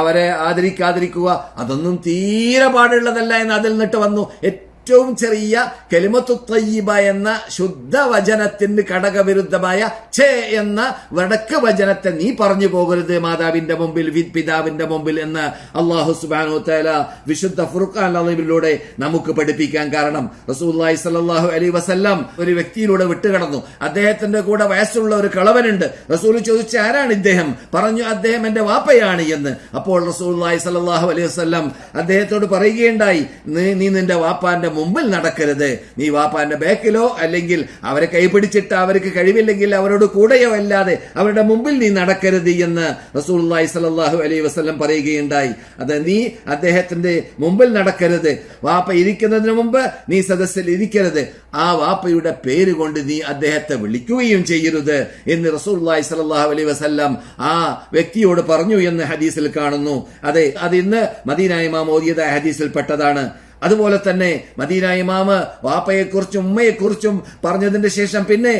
അവരെ ആദരിക്കാതിരിക്കുക, അതൊന്നും തീരെ പാടുള്ളതല്ല എന്ന് അതിൽ നിന്നിട്ട് വന്നു. ഏറ്റവും ചെറിയ കലിമത്തു തയ്യിബ എന്ന ശുദ്ധ വചനത്തിന് ഘടകവിരുദ്ധമായ ഛേ എന്ന വടക്ക് വചനത്തെ നീ പറഞ്ഞു പോകരുത് മാതാവിന്റെ മുമ്പിൽ, പിതാവിന്റെ മുമ്പിൽ എന്ന് അല്ലാഹു സുബ്ഹാനഹു വ തആല വിശുദ്ധ ഫുർഖാൻ അളവിലൂടെ നമുക്ക് പഠിപ്പിക്കാൻ കാരണം, റസൂലുള്ളാഹി സ്വല്ലല്ലാഹു അലൈഹി വസല്ലം ഒരു വ്യക്തിയിലൂടെ വിട്ടുകടന്നു. അദ്ദേഹത്തിന്റെ കൂടെ വയസ്സുള്ള ഒരു കളവനുണ്ട്. റസൂൽ ചോദിച്ചു, ആരാണ് ഇദ്ദേഹം? പറഞ്ഞു, അദ്ദേഹം എന്റെ വാപ്പയാണ് എന്ന്. അപ്പോൾ റസൂലുള്ളാഹി സ്വല്ലല്ലാഹു അലൈഹി വസല്ലം അദ്ദേഹത്തോട് പറയുകയുണ്ടായി, നീ നിന്റെ വാപ്പാന്റെ മുമ്പിൽ നടക്കരുത്, നീ വാപ്പാന്റെ ബാക്കിലോ അല്ലെങ്കിൽ അവരെ കൈപിടിച്ചിട്ട് അവർക്ക് കഴിവില്ലെങ്കിൽ അവരോട് കൂടെയോ അല്ലാതെ അവരുടെ മുമ്പിൽ നീ നടക്കരുത് എന്ന് റസൂലുള്ളാഹി സ്വല്ലല്ലാഹു അലൈഹി വസല്ലം പറയുകയുണ്ടായി. അത് നീ അദ്ദേഹത്തിന്റെ മുമ്പിൽ നടക്കരുത്, വാപ്പ ഇരിക്കുന്നതിന് മുമ്പ് നീ സദസ്സിൽ ഇരിക്കരുത്, ആ വാപ്പയുടെ പേര് കൊണ്ട് നീ അദ്ദേഹത്തെ വിളിക്കുകയും ചെയ്യരുത് എന്ന് റസൂലുള്ളാഹി സ്വല്ലല്ലാഹു അലൈഹി വസല്ലം ആ വ്യക്തിയോട് പറഞ്ഞു എന്ന് ഹദീസിൽ കാണുന്നു. അതെ, അത് ഇന്ന് മദീന ഇമാം ഓതിയതായ ഹദീസിൽ പെട്ടതാണ്. അതുപോലെ തന്നെ മദീന ഇമാമ് വാപ്പയെക്കുറിച്ചും ഉമ്മയെക്കുറിച്ചും പറഞ്ഞതിന്റെ ശേഷം പിന്നെ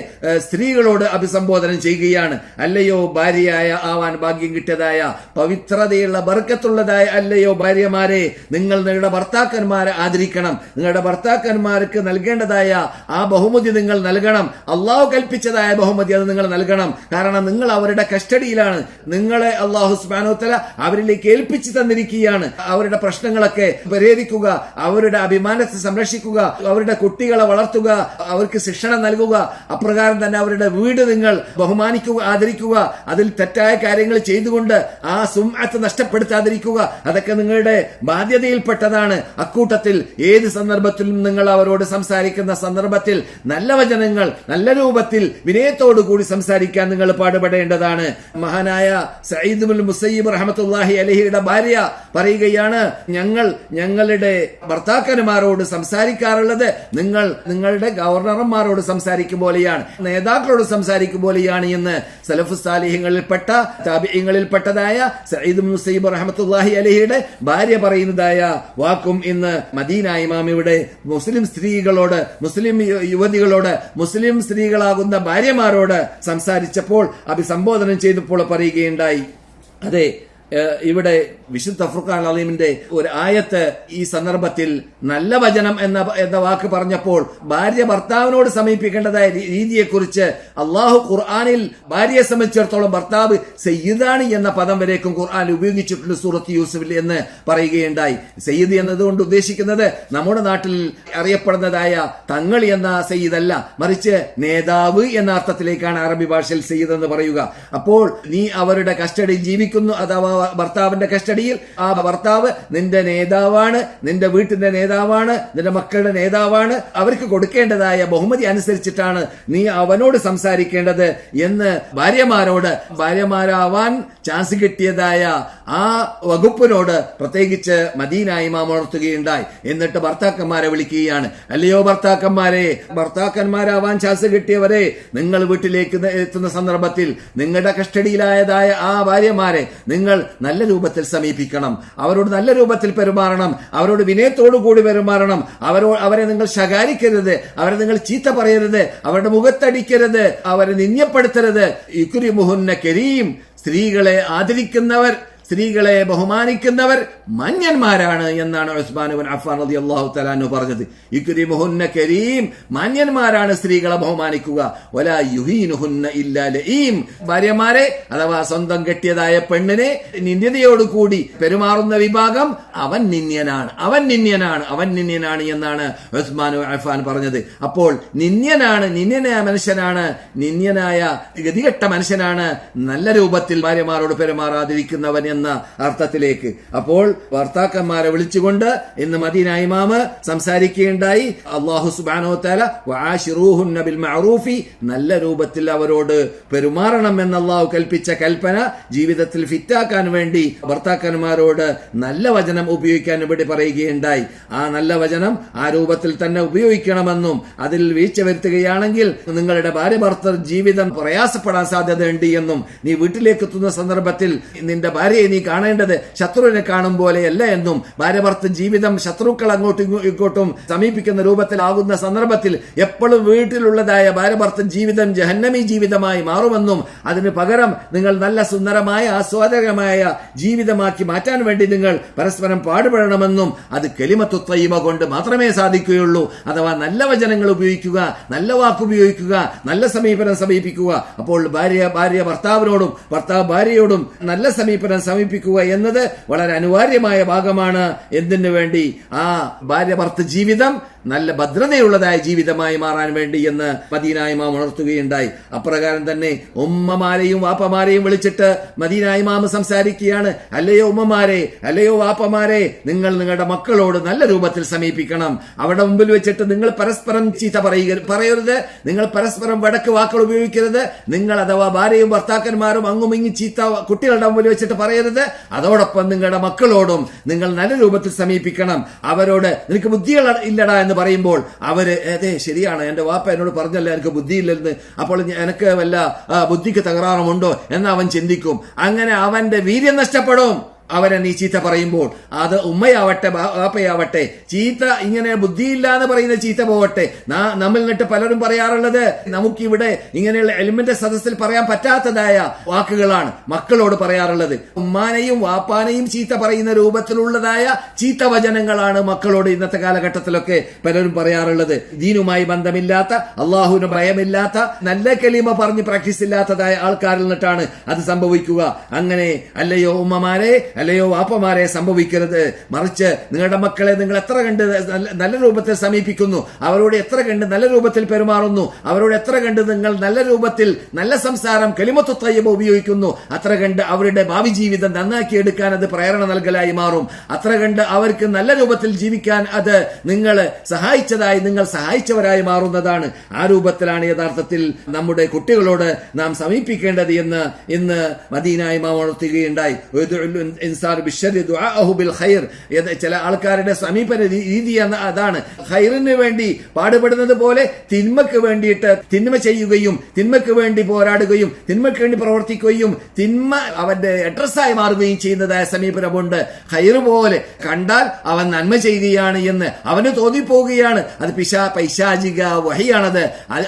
സ്ത്രീകളോട് അഭിസംബോധന ചെയ്യുകയാണ്. അല്ലയോ ഭാര്യയായ ആവാൻ ഭാഗ്യം കിട്ടിയതായ പവിത്രതയുള്ള ബർക്കത്തുള്ളതായ അല്ലയോ ഭാര്യമാരെ, നിങ്ങൾ നിങ്ങളുടെ ഭർത്താക്കന്മാരെ ആദരിക്കണം, നിങ്ങളുടെ ഭർത്താക്കന്മാർക്ക് നൽകേണ്ടതായ ആ ബഹുമതി നിങ്ങൾ നൽകണം, അള്ളാഹു കൽപ്പിച്ചതായ ബഹുമതി അത് നിങ്ങൾ നൽകണം. കാരണം നിങ്ങൾ അവരുടെ കസ്റ്റഡിയിലാണ്, നിങ്ങളെ അള്ളാഹു സുബ്ഹാനഹു വ തആല അവരിലേക്ക് ഏൽപ്പിച്ചു തന്നിരിക്കുകയാണ്. അവരുടെ പ്രശ്നങ്ങളൊക്കെ പരിഹരിക്കുക, അവരുടെ അഭിമാനത്തെ സംരക്ഷിക്കുക, അവരുടെ കുട്ടികളെ വളർത്തുക, അവർക്ക് ശിക്ഷണം നൽകുക, അപ്രകാരം തന്നെ അവരുടെ വീട് നിങ്ങൾ ബഹുമാനിക്കുക, ആദരിക്കുക, അതിൽ തെറ്റായ കാര്യങ്ങൾ ചെയ്തുകൊണ്ട് ആ സുംഅത്ത് നഷ്ടപ്പെടുത്താതിരിക്കുക, അതൊക്കെ നിങ്ങളുടെ ബാധ്യതയിൽപ്പെട്ടതാണ്. അക്കൂട്ടത്തിൽ ഏത് സന്ദർഭത്തിലും നിങ്ങൾ അവരോട് സംസാരിക്കുന്ന സന്ദർഭത്തിൽ നല്ല വചനങ്ങൾ, നല്ല രൂപത്തിൽ വിനയത്തോടു കൂടി സംസാരിക്കാൻ നിങ്ങൾ പാടുപെടേണ്ടതാണ്. മഹാനായ സഈദ് ഇബ്നുൽ മുസയ്യിബ് റഹ്മത്തുള്ളാഹി അലൈഹിയുടെ ഭാര്യ പറയുകയാണ്, ഞങ്ങളുടെ ഭർത്താക്കന്മാരോട് സംസാരിക്കാറുള്ളത് നിങ്ങൾ നിങ്ങളുടെ ഗവർണർമാരോട് സംസാരിക്കും പോലെയാണ്, നേതാക്കളോട് സംസാരിക്കും പോലെയാണ് എന്ന് സലഫു സാലിഹ്യങ്ങളിൽപ്പെട്ട താബിഈങ്ങളിൽപ്പെട്ടതായ സഈദ് ഇബ്നു മുസയ്യിബ് റഹ്മത്തുള്ളാഹി അലൈഹിയുടെ ഭാര്യ പറയുന്നതായ വാക്കും ഇന്ന് മദീന ഇമാം ഇവിടെ മുസ്ലിം സ്ത്രീകളോട്, മുസ്ലിം യുവതികളോട്, മുസ്ലിം സ്ത്രീകളാകുന്ന ഭാര്യമാരോട് സംസാരിച്ചപ്പോൾ അഭിസംബോധന ചെയ്തപ്പോൾ പറയുകയുണ്ടായി. അതെ, ഇവിടെ വിശുദ്ധ ഫുർഖാൻ അലീമിന്റെ ഒരു ആയത്ത് ഈ സന്ദർഭത്തിൽ നല്ല വചനം എന്ന വാക്ക് പറഞ്ഞപ്പോൾ ഭാര്യ ഭർത്താവിനോട് സമീപിക്കേണ്ടതായ രീതിയെക്കുറിച്ച് അള്ളാഹു ഖുർആനിൽ ഭാര്യയെ സംബന്ധിച്ചിടത്തോളം ഭർത്താവ് സയ്യിദാണ് എന്ന പദം വരേക്കും ഖുർആൻ ഉപയോഗിച്ചിട്ടുണ്ട് സൂറത്ത് യൂസുഫിൽ എന്ന് പറയുകയുണ്ടായി. സയ്യിദ് എന്നതുകൊണ്ട് ഉദ്ദേശിക്കുന്നത് നമ്മുടെ നാട്ടിൽ അറിയപ്പെടുന്നതായ തങ്ങൾ എന്ന സയ്യിദല്ല, മറിച്ച് നേതാവ് എന്ന അർത്ഥത്തിലേക്കാണ് അറബി ഭാഷയിൽ സയ്യിദ് എന്ന് പറയുക. അപ്പോൾ നീ അവരുടെ കസ്റ്റഡിയിൽ ജീവിക്കുന്നു, അഥവാ ഭർത്താവിന്റെ കസ്റ്റഡിയിൽ, ആ ഭർത്താവ് നിന്റെ നേതാവാണ്, നിന്റെ വീട്ടിന്റെ നേതാവാണ്, നിന്റെ മക്കളുടെ നേതാവാണ്. അവർക്ക് കൊടുക്കേണ്ടതായ ബഹുമതി അനുസരിച്ചിട്ടാണ് നീ അവനോട് സംസാരിക്കേണ്ടത് എന്ന് ഭാര്യമാരാവാൻ ചാൻസ് കിട്ടിയതായ ആ വകുപ്പിനോട് പ്രത്യേകിച്ച് മദീന ഇമാം ഉണർത്തുകയുണ്ടായി. എന്നിട്ട് ഭർത്താക്കന്മാരെ വിളിക്കുകയാണ്, അല്ലയോ ഭർത്താക്കന്മാരാവാൻ ചാൻസ് കിട്ടിയവരെ, നിങ്ങൾ വീട്ടിലേക്ക് എത്തുന്ന സന്ദർഭത്തിൽ നിങ്ങളുടെ കസ്റ്റഡിയിലായതായ ആ ഭാര്യമാരെ നിങ്ങൾ നല്ല രൂപത്തിൽ സമീപിക്കണം, അവരോട് നല്ല രൂപത്തിൽ പെരുമാറണം, അവരോട് വിനയത്തോടു കൂടി പെരുമാറണം, അവരെ നിങ്ങൾ ശകാരിക്കരുത്, അവരെ നിങ്ങൾ ചീത്ത പറയരുത്, അവരുടെ മുഖത്തടിക്കരുത്, അവരെ നിന്ദ്യപ്പെടുത്തരുത്. ഇക്രിമുഹുന്ന കരീം, സ്ത്രീകളെ ആദരിക്കുന്നവർ, സ്ത്രീകളെ ബഹുമാനിക്കുന്നവർ മാന്യന്മാരാണ് എന്നാണ് ഉസ്മാൻ ഇബ്നു അഫ്ഫാൻ റളിയല്ലാഹു തആല അൻഹു പറഞ്ഞത്. ഇക്രിമുഹുന്ന കരീം, മാന്യന്മാരാണ് സ്ത്രീകളെ ബഹുമാനിക്കുക. വലാ യുഹീനുഹുന്ന ഇല്ലാ ലഈം, ഭാര്യമാരെ അഥവാ സ്വന്തം കെട്ടിയതായ പെണ്ണിനെ നിന്ദ്യതയോടുകൂടി പെരുമാറുന്ന വിഭാഗം അവൻ നിന്ദ്യനാണ് എന്നാണ് ഉസ്മാൻ ഇബ്നു അഫ്ഫാൻ പറഞ്ഞത്. അപ്പോൾ നിന്ദ്യനായ മനുഷ്യനാണ്, നിന്ദ്യനായ ഗതികെട്ട മനുഷ്യനാണ് നല്ല രൂപത്തിൽ ഭാര്യമാരോട് പെരുമാറാതിരിക്കുന്നവൻ എന്ന അർത്ഥത്തിലേക്ക്. അപ്പോൾ ഭർത്താക്കന്മാരെ വിളിച്ചുകൊണ്ട് ഇന്ന് മദീന ഇമാം സംസാരിക്കുകയുണ്ടായി. അല്ലാഹു സുബ്ഹാനഹു വ തആല വആശിറൂഹുന്ന ബിൽ മഅറൂഫി, നല്ല രൂപത്തിൽ അവരോട് പെരുമാറണം എന്ന് അല്ലാഹു കൽപ്പിച്ച കൽപ്പന ജീവിതത്തിൽ ഫിറ്റാക്കാൻ വേണ്ടി ഭർത്താക്കന്മാരോട് നല്ല വചനം ഉപയോഗിക്കാൻ ഇവിടെ പറയുകയുണ്ടായി. ആ നല്ല വചനം ആ രൂപത്തിൽ തന്നെ ഉപയോഗിക്കണമെന്നും അതിൽ വീഴ്ച വരുത്തുകയാണെങ്കിൽ നിങ്ങളുടെ ഭാര്യ ഭർത്തൃ ജീവിതം പ്രയാസപ്പെടാൻ സാധ്യതയുണ്ട് എന്നും, നീ വീട്ടിലേക്ക് എത്തുന്ന സന്ദർഭത്തിൽ നിന്റെ ഭാര്യയെ നീ കാണേണ്ടത് ശത്രുവിനെ കാണും പോലെയല്ല എന്നും, ഭാര്യ ഭർത്തൃ ജീവിതം ശത്രുക്കൾ അങ്ങോട്ടും ഇങ്ങോട്ടും സമീപിക്കുന്ന രൂപത്തിലാകുന്ന സന്ദർഭത്തിൽ എപ്പോഴും വീട്ടിലുള്ളതായ ഭാര്യ ഭർത്തൃ ജീവിതം ജഹന്നമി ജീവിതമായി മാറുമെന്നും, അതിന് പകരം നിങ്ങൾ നല്ല സുന്ദരമായ ആസ്വാദകരമായ ജീവിതമാക്കി മാറ്റാൻ വേണ്ടി നിങ്ങൾ പരസ്പരം പാടുപെടണമെന്നും, അത് കലിമത്തു തയ്യിബ കൊണ്ട് മാത്രമേ സാധിക്കുകയുള്ളൂ. അഥവാ നല്ല വചനങ്ങൾ ഉപയോഗിക്കുക, നല്ല വാക്കുപയോഗിക്കുക, നല്ല സമീപനം സമീപിക്കുക. അപ്പോൾ ഭാര്യ ഭർത്താവിനോടും ഭർത്താവ് ഭാര്യയോടും നല്ല സമീപനം സമീപിക്കുക എന്നത് വളരെ അനിവാര്യമായ ഭാഗമാണ്. എന്തിനു വേണ്ടി? ആ ഭാര്യ ഭർത്തൃ ജീവിതം നല്ല ഭദ്രതയുള്ളതായ ജീവിതമായി മാറാൻ വേണ്ടി എന്ന് മദീന ഇമാം ഉണർത്തുകയുണ്ടായി. അപ്രകാരം തന്നെ ഉമ്മമാരെയും വാപ്പമാരെയും വിളിച്ചിട്ട് മദീന ഇമാം സംസാരിക്കുകയാണ്. അല്ലയോ ഉമ്മമാരെ, അല്ലയോ വാപ്പമാരെ, നിങ്ങൾ നിങ്ങളുടെ മക്കളോട് നല്ല രൂപത്തിൽ സമീപിക്കണം. അവിടെ മുമ്പിൽ വെച്ചിട്ട് നിങ്ങൾ പരസ്പരം ചീത്ത പറയരുത്, നിങ്ങൾ പരസ്പരം വടക്ക് വാക്കുകൾ ഉപയോഗിക്കരുത്. നിങ്ങൾ അഥവാ ഭാര്യയും ഭർത്താക്കന്മാരും അങ്ങും ഇങ്ങും ചീത്ത കുട്ടികളുടെ മുമ്പിൽ വെച്ചിട്ട് പറയരുത്. അതോടൊപ്പം നിങ്ങളുടെ മക്കളോടും നിങ്ങൾ നല്ല രൂപത്തിൽ സമീപിക്കണം. അവരോട് നിനക്ക് ബുദ്ധികൾ ഇല്ലടാ എന്ന് പറയുമ്പോൾ അവര് അതെ ശരിയാണ്, എന്റെ വാപ്പ എന്നോട് പറഞ്ഞല്ലേ എനിക്ക് ബുദ്ധിയില്ലെന്ന്, അപ്പോൾ എനിക്ക് വല്ല ബുദ്ധിക്ക് തകരാറുമുണ്ടോ എന്ന് അവൻ ചിന്തിക്കും. അങ്ങനെ അവന്റെ വീര്യം നഷ്ടപ്പെടും. അവരെ നീ ചീത്ത പറയുമ്പോൾ അത് ഉമ്മയാവട്ടെ വാപ്പയാവട്ടെ, ചീത്ത ഇങ്ങനെ ബുദ്ധിയില്ല എന്ന് പറയുന്ന ചീത്ത പോവട്ടെ. നമ്മിൽ നിന്നിട്ട് പലരും പറയാറുള്ളത് നമുക്കിവിടെ ഇങ്ങനെയുള്ള എലിമെന്റ് സദസ്സിൽ പറയാൻ പറ്റാത്തതായ വാക്കുകളാണ് മക്കളോട് പറയാറുള്ളത്. ഉമ്മാനെയും വാപ്പാനെയും ചീത്ത പറയുന്ന രൂപത്തിലുള്ളതായ ചീത്ത വചനങ്ങളാണ് മക്കളോട് ഇന്നത്തെ കാലഘട്ടത്തിലൊക്കെ പലരും പറയാറുള്ളത്. ദീനുമായി ബന്ധമില്ലാത്ത, അള്ളാഹുവിന് ഭയമില്ലാത്ത, നല്ല കലിമ പറഞ്ഞ് പ്രാക്ടീസ് ഇല്ലാത്തതായ ആൾക്കാരിൽ നിന്നിട്ടാണ് അത് സംഭവിക്കുക. അങ്ങനെ അല്ലയോ ഉമ്മമാരെ, അല്ലയോ വാപ്പമാരെ സംഭവിക്കരുത്. മറിച്ച് നിങ്ങളുടെ മക്കളെ നിങ്ങൾ എത്ര കണ്ട് നല്ല രൂപത്തിൽ സമീപിക്കുന്നു, അവരോട് എത്ര കണ്ട് നല്ല രൂപത്തിൽ പെരുമാറുന്നു, അവരോട് എത്ര കണ്ട് നിങ്ങൾ നല്ല രൂപത്തിൽ നല്ല സംസാരം കലിമത്തു തയ്യിബ ഉപയോഗിക്കുന്നു, അത്ര കണ്ട് അവരുടെ ഭാവി ജീവിതം നന്നാക്കിയെടുക്കാൻ അത് പ്രേരണ നൽകലായി മാറും. അത്ര കണ്ട് അവർക്ക് നല്ല രൂപത്തിൽ ജീവിക്കാൻ അത് നിങ്ങൾ സഹായിച്ചവരായി മാറുന്നതാണ്. ആ രൂപത്തിലാണ് യഥാർത്ഥത്തിൽ നമ്മുടെ കുട്ടികളോട് നാം സമീപിക്കേണ്ടത് എന്ന് ഇന്ന് മദീന ഇമാം ഉണർത്തുകയുണ്ടായി. ഇൻസാനു ബിശ്ശർരി ദുആഅഹു ബിൽ ഖൈർ. ചില ആൾക്കാരുടെ സമീപന രീതി അതാണ്, ഖൈറിന് വേണ്ടി പാടുപെടുന്നത് പോലെ തിന്മക്ക് വേണ്ടിയിട്ട് തിന്മ ചെയ്യുകയും തിന്മക്ക് വേണ്ടി പോരാടുകയും തിന്മക്ക് വേണ്ടി പ്രവർത്തിക്കുകയും തിന്മ അവന്റെ അഡ്രസ്സായി മാറുകയും ചെയ്യുന്നതായ സമീപനമുണ്ട്. ഖൈറ് പോലെ കണ്ടാൽ അവൻ നന്മ ചെയ്യുകയാണ് എന്ന് അവന് തോന്നിപ്പോവുകയാണ്. അത് പൈശാചിക വഹിയാണത്.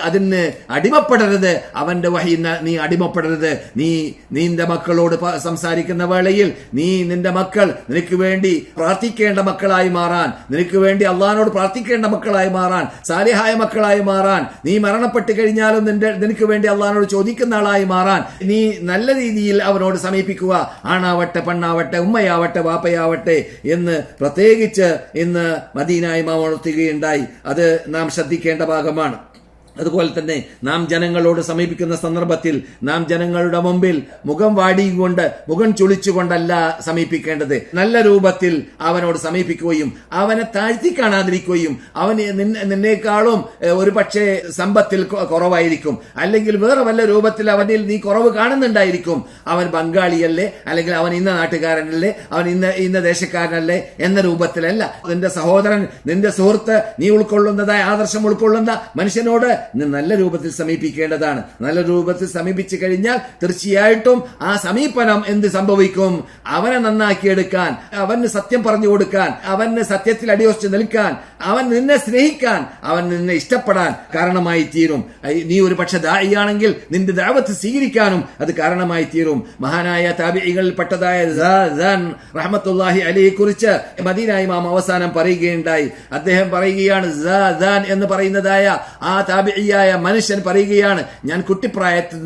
അതിന് അടിമപ്പെടരുത്, അവന്റെ വഹി നീ അടിമപ്പെടരുത്. നീ നിന്റെ മക്കളോട് സംസാരിക്കുന്ന വേളയിൽ നീ നിന്റെ മക്കൾ നിനക്ക് വേണ്ടി പ്രാർത്ഥിക്കേണ്ട മക്കളായി മാറാൻ, നിനക്ക് വേണ്ടി അള്ളാഹിനോട് പ്രാർത്ഥിക്കേണ്ട മക്കളായി മാറാൻ, സാലിഹായ മക്കളായി മാറാൻ, നീ മരണപ്പെട്ട് കഴിഞ്ഞാലും നിനക്ക് വേണ്ടി അള്ളാഹിനോട് ചോദിക്കുന്ന ആളായി മാറാൻ നീ നല്ല രീതിയിൽ അവനോട് സമീപിക്കുക. ആണാവട്ടെ പെണ്ണാവട്ടെ ഉമ്മയാവട്ടെ വാപ്പയാവട്ടെ എന്ന് പ്രത്യേകിച്ച് ഇന്ന് മദീന ഇമാം ഉണർത്തുകയുണ്ടായി. അത് നാം ശ്രദ്ധിക്കേണ്ട ഭാഗമാണ്. അതുപോലെ തന്നെ നാം ജനങ്ങളോട് സമീപിക്കുന്ന സന്ദർഭത്തിൽ നാം ജനങ്ങളുടെ മുമ്പിൽ മുഖം വാടിയുകൊണ്ട് മുഖം ചുളിച്ചുകൊണ്ടല്ല സമീപിക്കേണ്ടത്. നല്ല രൂപത്തിൽ അവനോട് സമീപിക്കുകയും അവനെ താഴ്ത്തി കാണാതിരിക്കുകയും അവന് നിന്നേക്കാളും ഒരു പക്ഷേ സമ്പത്തിൽ കുറവായിരിക്കും, അല്ലെങ്കിൽ വേറെ വല്ല രൂപത്തിൽ അവനിൽ നീ കുറവ് കാണുന്നുണ്ടായിരിക്കും. അവൻ ബംഗാളിയല്ലേ, അല്ലെങ്കിൽ അവൻ ഇന്ന നാട്ടുകാരനല്ലേ, അവൻ ഇന്ന ദേശക്കാരനല്ലേ എന്ന രൂപത്തിലല്ല. നിന്റെ സഹോദരൻ, നിന്റെ സുഹൃത്ത്, നീ ഉൾക്കൊള്ളുന്നതായ ആദർശം ഉൾക്കൊള്ളുന്ന മനുഷ്യനോട് നല്ല രൂപത്തിൽ സമീപിക്കേണ്ടതാണ്. നല്ല രൂപത്തിൽ സമീപിച്ചു കഴിഞ്ഞാൽ തീർച്ചയായിട്ടും ആ സമീപനം എന്ത് സംഭവിക്കും? അവനെ നന്നാക്കിയെടുക്കാൻ, അവന് സത്യം പറഞ്ഞു കൊടുക്കാൻ, അവന് സത്യത്തിൽ അടിയുറച്ച് നിൽക്കാൻ, അവൻ നിന്നെ സ്നേഹിക്കാൻ, അവൻ നിന്നെ ഇഷ്ടപ്പെടാൻ കാരണമായി തീരും. നീ ഒരു പക്ഷെ ദാഇയാണെങ്കിൽ നിന്റെ ദഅവത്ത് സ്വീകരിക്കാനും അത് കാരണമായി തീരും. മഹാനായ താബിഈകളിൽ പെട്ടതായ റഹ്മത്തുള്ളാഹി അലൈഹി കുറിച്ച് മദീന ഇമാം അവസാനം പറയുകയുണ്ടായി. അദ്ദേഹം പറയുകയാണ്, എന്ന് പറയുന്നതായ ആ താബിഈയായ മനുഷ്യൻ പറയുകയാണ്, ഞാൻ കുട്ടിപ്രായത്തിൽ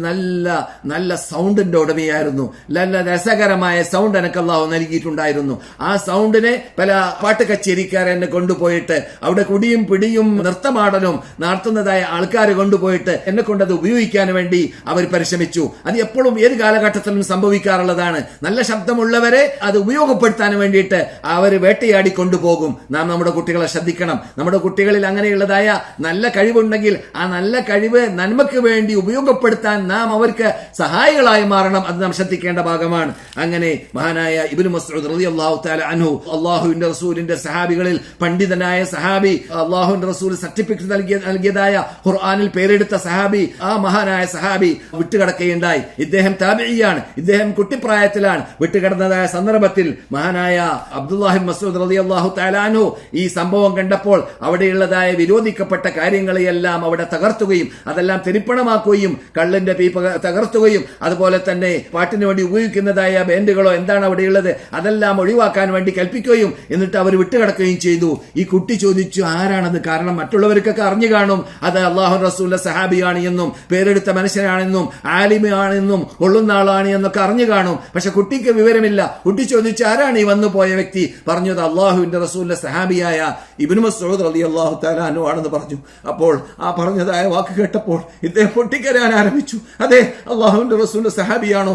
നല്ല സൗണ്ടിന്റെ ഉടമയായിരുന്നു. നല്ല രസകരമായ സൗണ്ട് എനിക്ക് അല്ലാഹു നൽകിയിട്ടുണ്ടായിരുന്നു. ആ സൗണ്ടിനെ പല പാട്ട് കച്ചേരിക്കാരെ എന്നെ കൊണ്ടുപോയിട്ട് അവിടെ കുടിയും പിടിയും നൃത്തമാടലും നടത്തുന്നതായ ആൾക്കാർ കൊണ്ടുപോയിട്ട് എന്നെ കൊണ്ടത് ഉപയോഗിക്കാൻ വേണ്ടി അവർ പരിശ്രമിച്ചു. അത് എപ്പോഴും ഏത് കാലഘട്ടത്തിലും സംഭവിക്കാറുള്ളതാണ്. നല്ല ശബ്ദമുള്ളവരെ അത് ഉപയോഗപ്പെടുത്താൻ വേണ്ടിയിട്ട് അവർ വേട്ടയാടി കൊണ്ടുപോകും. നാം നമ്മുടെ കുട്ടികളെ ശ്രദ്ധിക്കണം. നമ്മുടെ കുട്ടികളിൽ അങ്ങനെയുള്ളതായ നല്ല കഴിവുണ്ടെങ്കിൽ ആ നല്ല കഴിവ് നന്മയ്ക്ക് വേണ്ടി ഉപയോഗപ്പെടുത്താൻ നാം അവർക്ക് സഹായികളായി മാറണം. അത് നാം ശ്രദ്ധിക്കേണ്ട ഭാഗമാണ്. അങ്ങനെ മഹാനായ ഇബ്നു മസ്ഊദ് റളിയല്ലാഹു തആല അൻഹു, അല്ലാഹുവിന്റെ റസൂലിന്റെ സഹാബികളിൽ പണ്ഡിതനായ സഹാബി, അല്ലാഹുവിന്റെ റസൂൽ സർട്ടിഫിക്കറ്റ് നൽകിയതായ ഖുർആനിൽ പേരെടുത്ത സഹാബി, ആ മഹാനായ സഹാബി വിട്ടുകിടക്കുകയുണ്ടായി. ഇദ്ദേഹം താബിഈയാണ്, ഇദ്ദേഹം കുട്ടിപ്രായത്തിലാണ്. വിട്ടുകിടന്നതായ സന്ദർഭത്തിൽ മഹാനായ അബ്ദുല്ലാഹി മസ്ഊദ് റളിയല്ലാഹു തആല അൻഹു ഈ സംഭവം കണ്ടപ്പോൾ അവിടെയുള്ളതായ വിരോധിക്കപ്പെട്ട കാര്യങ്ങളെയെല്ലാം അവിടെ തകർത്തുകയും അതെല്ലാം തെരിപ്പണമാക്കുകയും കള്ളിന്റെ പീപ്പ തകർത്തുകയും അതുപോലെ തന്നെ പാട്ടിന് വേണ്ടി ഉപയോഗിക്കുന്നതായ ബാൻഡുകളോ എന്താണ് അവിടെയുള്ളത് അതെല്ലാം ഒഴിവാക്കാൻ വേണ്ടി കൽപ്പിക്കുകയും എന്നിട്ട് അവർ വിട്ടുകിടക്കുകയും ചെയ്തു. ഈ കുട്ടി ചോദിച്ചു, ആരാണത്? കാരണം മറ്റുള്ളവർക്കൊക്കെ അറിഞ്ഞു കാണും അത് അല്ലാഹു റസൂലിന്റെ സഹാബിയാണ് എന്നും പേരെടുത്ത മനുഷ്യനാണെന്നും ആലിമാണെന്നും കൊള്ളുന്ന ആളാണ് എന്നൊക്കെ അറിഞ്ഞു കാണും. പക്ഷെ കുട്ടിക്ക് വിവരമില്ല. കുട്ടി ചോദിച്ചു, ആരാണ് ഈ വന്നു പോയ വ്യക്തി? പറഞ്ഞത് അല്ലാഹുവിന്റെ റസൂലിന്റെ സഹാബിയായ ഇബ്നു മസ്ഊദ് റളിയല്ലാഹു തആല അൻഹു ആണെന്ന് പറഞ്ഞു. അപ്പോൾ ആ പറഞ്ഞതായ വാക്ക് കേട്ടപ്പോൾ ഇദ്ദേഹം പൊട്ടിക്കരയാൻ ആരംഭിച്ചു. അതെ, അല്ലാഹുവിന്റെ റസൂലിന്റെ സഹാബിയാണോ?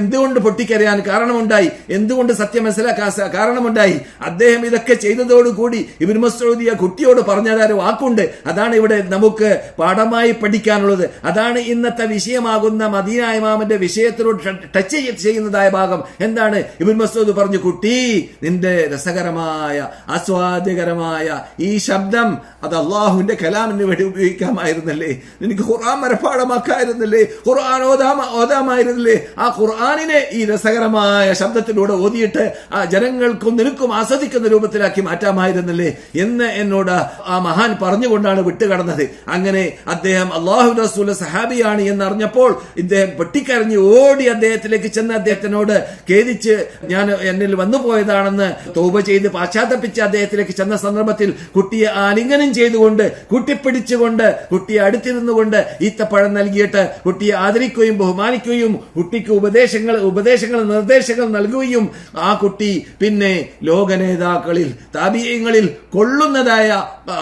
എന്തുകൊണ്ട് പൊട്ടിക്കരയാൻ കാരണമുണ്ടായി? എന്തുകൊണ്ട് സത്യം മനസ്സിലാക്കാൻ കാരണമുണ്ടായി? അദ്ദേഹം ഇതൊക്കെ ചെയ്തതോടുകൂടി ഇബ്നു മസ്ഊദ് ആ കുട്ടിയോട് പറഞ്ഞതായ വാക്കുണ്ട്. അതാണ് ഇവിടെ നമുക്ക് പാഠമായി പഠിക്കാനുള്ളത്. അതാണ് ഇന്നത്തെ വിഷയമാകുന്ന മദീന ഇമാമിന്റെ വിഷയത്തിനോട് ടച്ച് ചെയ്യുന്നതായ ഭാഗം. എന്താണ് ഇബ്നു മസ്ഊദ് പറഞ്ഞു? കുട്ടി, നിന്റെ രസകരമായ ആസ്വാദ്യകരമായ ഈ ശബ്ദം അത് അള്ളാഹുവിന്റെ കലാമിന് വേണ്ടി ഉപയോഗിക്കാമായിരുന്നല്ലേ? നിനക്ക് ഖുർആൻ മനഃപ്പാഠമാക്കായിരുന്നില്ലേ? ഖുർആൻ ഓതാമായിരുന്നില്ലേ? ആ ഖുർആനിനെ ഈ രസകരമായ ശബ്ദത്തിലൂടെ ഓതിയിട്ട് ആ ജനങ്ങൾക്കും നിനക്കും ആസ്വദിക്കുന്ന രൂപത്തിലാക്കി മാറ്റാമായിരുന്നില്ലേ എന്ന് എന്നോട് ആ മഹാൻ പറഞ്ഞുകൊണ്ടാണ് വിട്ടുകടന്നത്. അങ്ങനെ അദ്ദേഹം അല്ലാഹുവിന്റെ റസൂലിന്റെ സഹാബിയാണ് എന്നറിഞ്ഞപ്പോൾ ഇദ്ദേഹം പൊട്ടിക്കരഞ്ഞ് ഓടി അദ്ദേഹത്തിലേക്ക് ചെന്ന് അദ്ദേഹത്തിനോട് ഖേദിച്ച് ഞാൻ എന്നിൽ വന്നുപോയതാണെന്ന് തൗബ ചെയ്ത് പാശ്ചാത്തപിച്ച് അദ്ദേഹത്തിലേക്ക് ചെന്ന സന്ദർഭത്തിൽ കുട്ടിയെ ആലിംഗനം ചെയ്തുകൊണ്ട് കുട്ടിപ്പിടിച്ചുകൊണ്ട് കുട്ടിയെ അടുത്തിരുന്നുകൊണ്ട് ഈത്തപ്പഴം നൽകിയിട്ട് കുട്ടിയെ ആദരിക്കുകയും ബഹുമാനിക്കുകയും കുട്ടിക്ക് ഉപദേശങ്ങൾ നിർദ്ദേശങ്ങൾ നൽകുകയും ആ കുട്ടി പിന്നെ ലോക നേതാക്കളിൽ താബിഈങ്ങളിൽ കൊള്ളുന്നതായ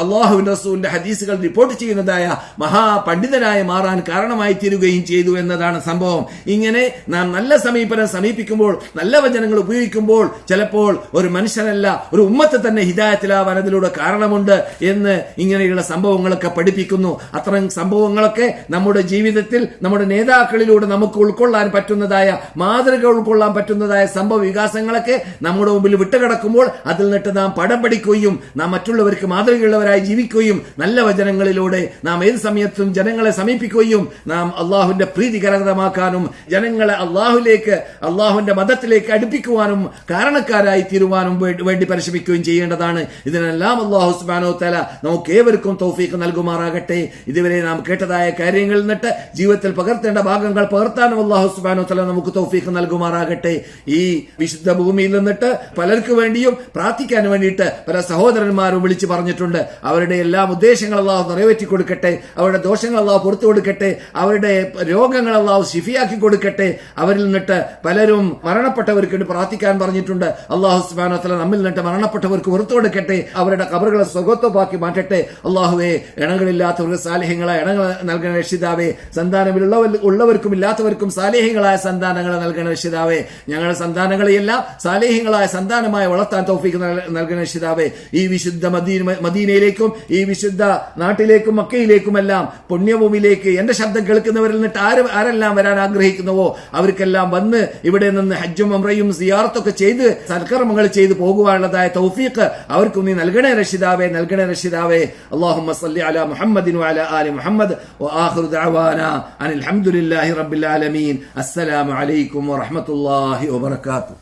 അല്ലാഹുവിന്റെ റസൂലിന്റെ ഹദീസുകൾ റിപ്പോർട്ട് ചെയ്യുന്നതായ മഹാപണ്ഡിതനായി മാറാൻ കാരണമായി തീരുകയും ചെയ്തു എന്നതാണ് സംഭവം. ഇങ്ങനെ നാം നല്ല സമീപനം സമീപിക്കുമ്പോൾ, നല്ല വചനങ്ങൾ ഉപയോഗിക്കുമ്പോൾ ചിലപ്പോൾ ഒരു മനുഷ്യനല്ല ഒരു ഉമ്മത്ത് തന്നെ ഹിദായത്തിലാവാൻ അതിലൂടെ കാരണമുണ്ട് എന്ന് ഇങ്ങനെയുള്ള സംഭവങ്ങളൊക്കെ പഠിപ്പിക്കുന്നു. പഠിപ്പിക്കുന്നു. അത്തരം സംഭവങ്ങളൊക്കെ നമ്മുടെ ജീവിതത്തിൽ നമ്മുടെ നേതാക്കളിലൂടെ നമുക്ക് ഉൾക്കൊള്ളാൻ പറ്റുന്നതായ മാതൃക ഉൾക്കൊള്ളാൻ പറ്റുന്നതായ സംഭവ വികാസങ്ങളൊക്കെ നമ്മുടെ മുമ്പിൽ വിട്ടുകിടക്കുമ്പോൾ അതിൽ നിന്നിട്ട് നാം പടം പഠിക്കുകയും നാം മറ്റുള്ളവർക്ക് മാതൃകയുള്ളവരായി ജീവിക്കുകയും നല്ല വചനങ്ങളിലൂടെ നാം ഏത് സമയത്തും ജനങ്ങളെ സമീപിക്കുകയും നാം അള്ളാഹുവിന്റെ പ്രീതി കരഗതമാക്കാനും ജനങ്ങളെ അള്ളാഹുവിന്റെ മതത്തിലേക്ക് അടുപ്പിക്കുവാനും കാരണക്കാരായി തീരുവാനും വേണ്ടി പരിശ്രമിക്കുകയും ചെയ്യേണ്ടതാണ്. ഇതിനെല്ലാം അള്ളാഹു സുബ്ഹാനഹു വ തആല നമുക്ക് ഏവർക്കും തൗഫീഖ് നൽകുമാറാകട്ടെ. ഇതുവരെ നാം കേട്ടതായ കാര്യങ്ങളിൽ നിന്നിട്ട് ജീവിതത്തിൽ പകർത്തേണ്ട ഭാഗങ്ങൾ പകർത്താനും അള്ളാഹു സുബ്ഹാനഹു വ തആല നമുക്ക് തൗഫീഖ് നൽകുമാറാകട്ടെ. ഈ വിശുദ്ധ ഭൂമിയിൽ നിന്നിട്ട് പലർക്കു വേണ്ടിയും പ്രാർത്ഥിക്കാൻ വേണ്ടിയിട്ട് പല സഹോദരന്മാരും വിളിച്ചു പറഞ്ഞിട്ടുണ്ട്. അവരുടെ എല്ലാ ഉദ്ദേശങ്ങൾ അള്ളാഹു നിറവേറ്റി കൊടുക്കട്ടെ, അവരുടെ ദോഷങ്ങൾ അള്ളാഹു പുറത്തു കൊടുക്കട്ടെ, അവരുടെ രോഗങ്ങൾ അള്ളാഹു ശിഫിയാക്കി കൊടുക്കട്ടെ. അവരിൽ നിന്നിട്ട് പലരും മരണപ്പെട്ടവർക്ക് വേണ്ടി പ്രാർത്ഥിക്കാൻ പറഞ്ഞിട്ടുണ്ട്. അള്ളാഹു സുബ്ഹാനഹു വ തആല നമ്മിൽ നിന്നിട്ട് മരണപ്പെട്ടവർക്ക് പുറത്തു കൊടുക്കട്ടെ, അവരുടെ ഖബറുകളെ സ്വഗത്വമാക്കി മാറ്റട്ടെ. അള്ളാഹുവെ, ഇണകളില്ലാത്തവർക്ക് സാലിഹ്യങ്ങളായ ഇണകൾ നൽകണ രക്ഷിതാവേ, സന്താനമുള്ളവർക്കും ഇല്ലാത്തവർക്കും സാലിഹ്യങ്ങളായ സന്താനങ്ങളെ നൽകണ രക്ഷിതാവേ, ഞങ്ങളുടെ സന്താനങ്ങളെയെല്ലാം സാലിഹ്യങ്ങളായ സന്താനമായി വളർത്താൻ തൗഫീഖ് നൽകണ രക്ഷിതാവേ. ഈ വിശുദ്ധ മദീനയിലേക്കും ഈ വിശുദ്ധ നാട്ടിലേക്കും മക്കയിലേക്കുമെല്ലാം പുണ്യഭൂമിയിലേക്ക് എന്റെ ശബ്ദം കേൾക്കുന്നവരിൽ നിന്നിട്ട് ആരെല്ലാം വരാൻ ആഗ്രഹിക്കുന്നുവോ അവർക്കെല്ലാം വന്ന് ഇവിടെ നിന്ന് ഹജ്ജും ഉംറയും സിയാറത്തൊക്കെ ചെയ്ത് സൽക്കർമ്മങ്ങൾ ചെയ്ത് പോകുവാനുള്ളതായ തൗഫീഖ് അവർക്കും നീ നൽകണേ രക്ഷിതാവേ, നൽകണേ രക്ഷിതാവേ. അല്ലാഹുമ്മ സ്വല്ലി അലാ മുഹമ്മദിൻ വഅലാ ആലി മുഹമ്മദ് വആഖിറു ദഅവാനാ അനിൽ ഹംദുലില്ലാഹി റബ്ബിൽ ആലമീൻ. അസ്സലാമു അലൈക്കും വറഹ്മത്തുള്ളാഹി വബറകാതുഹു.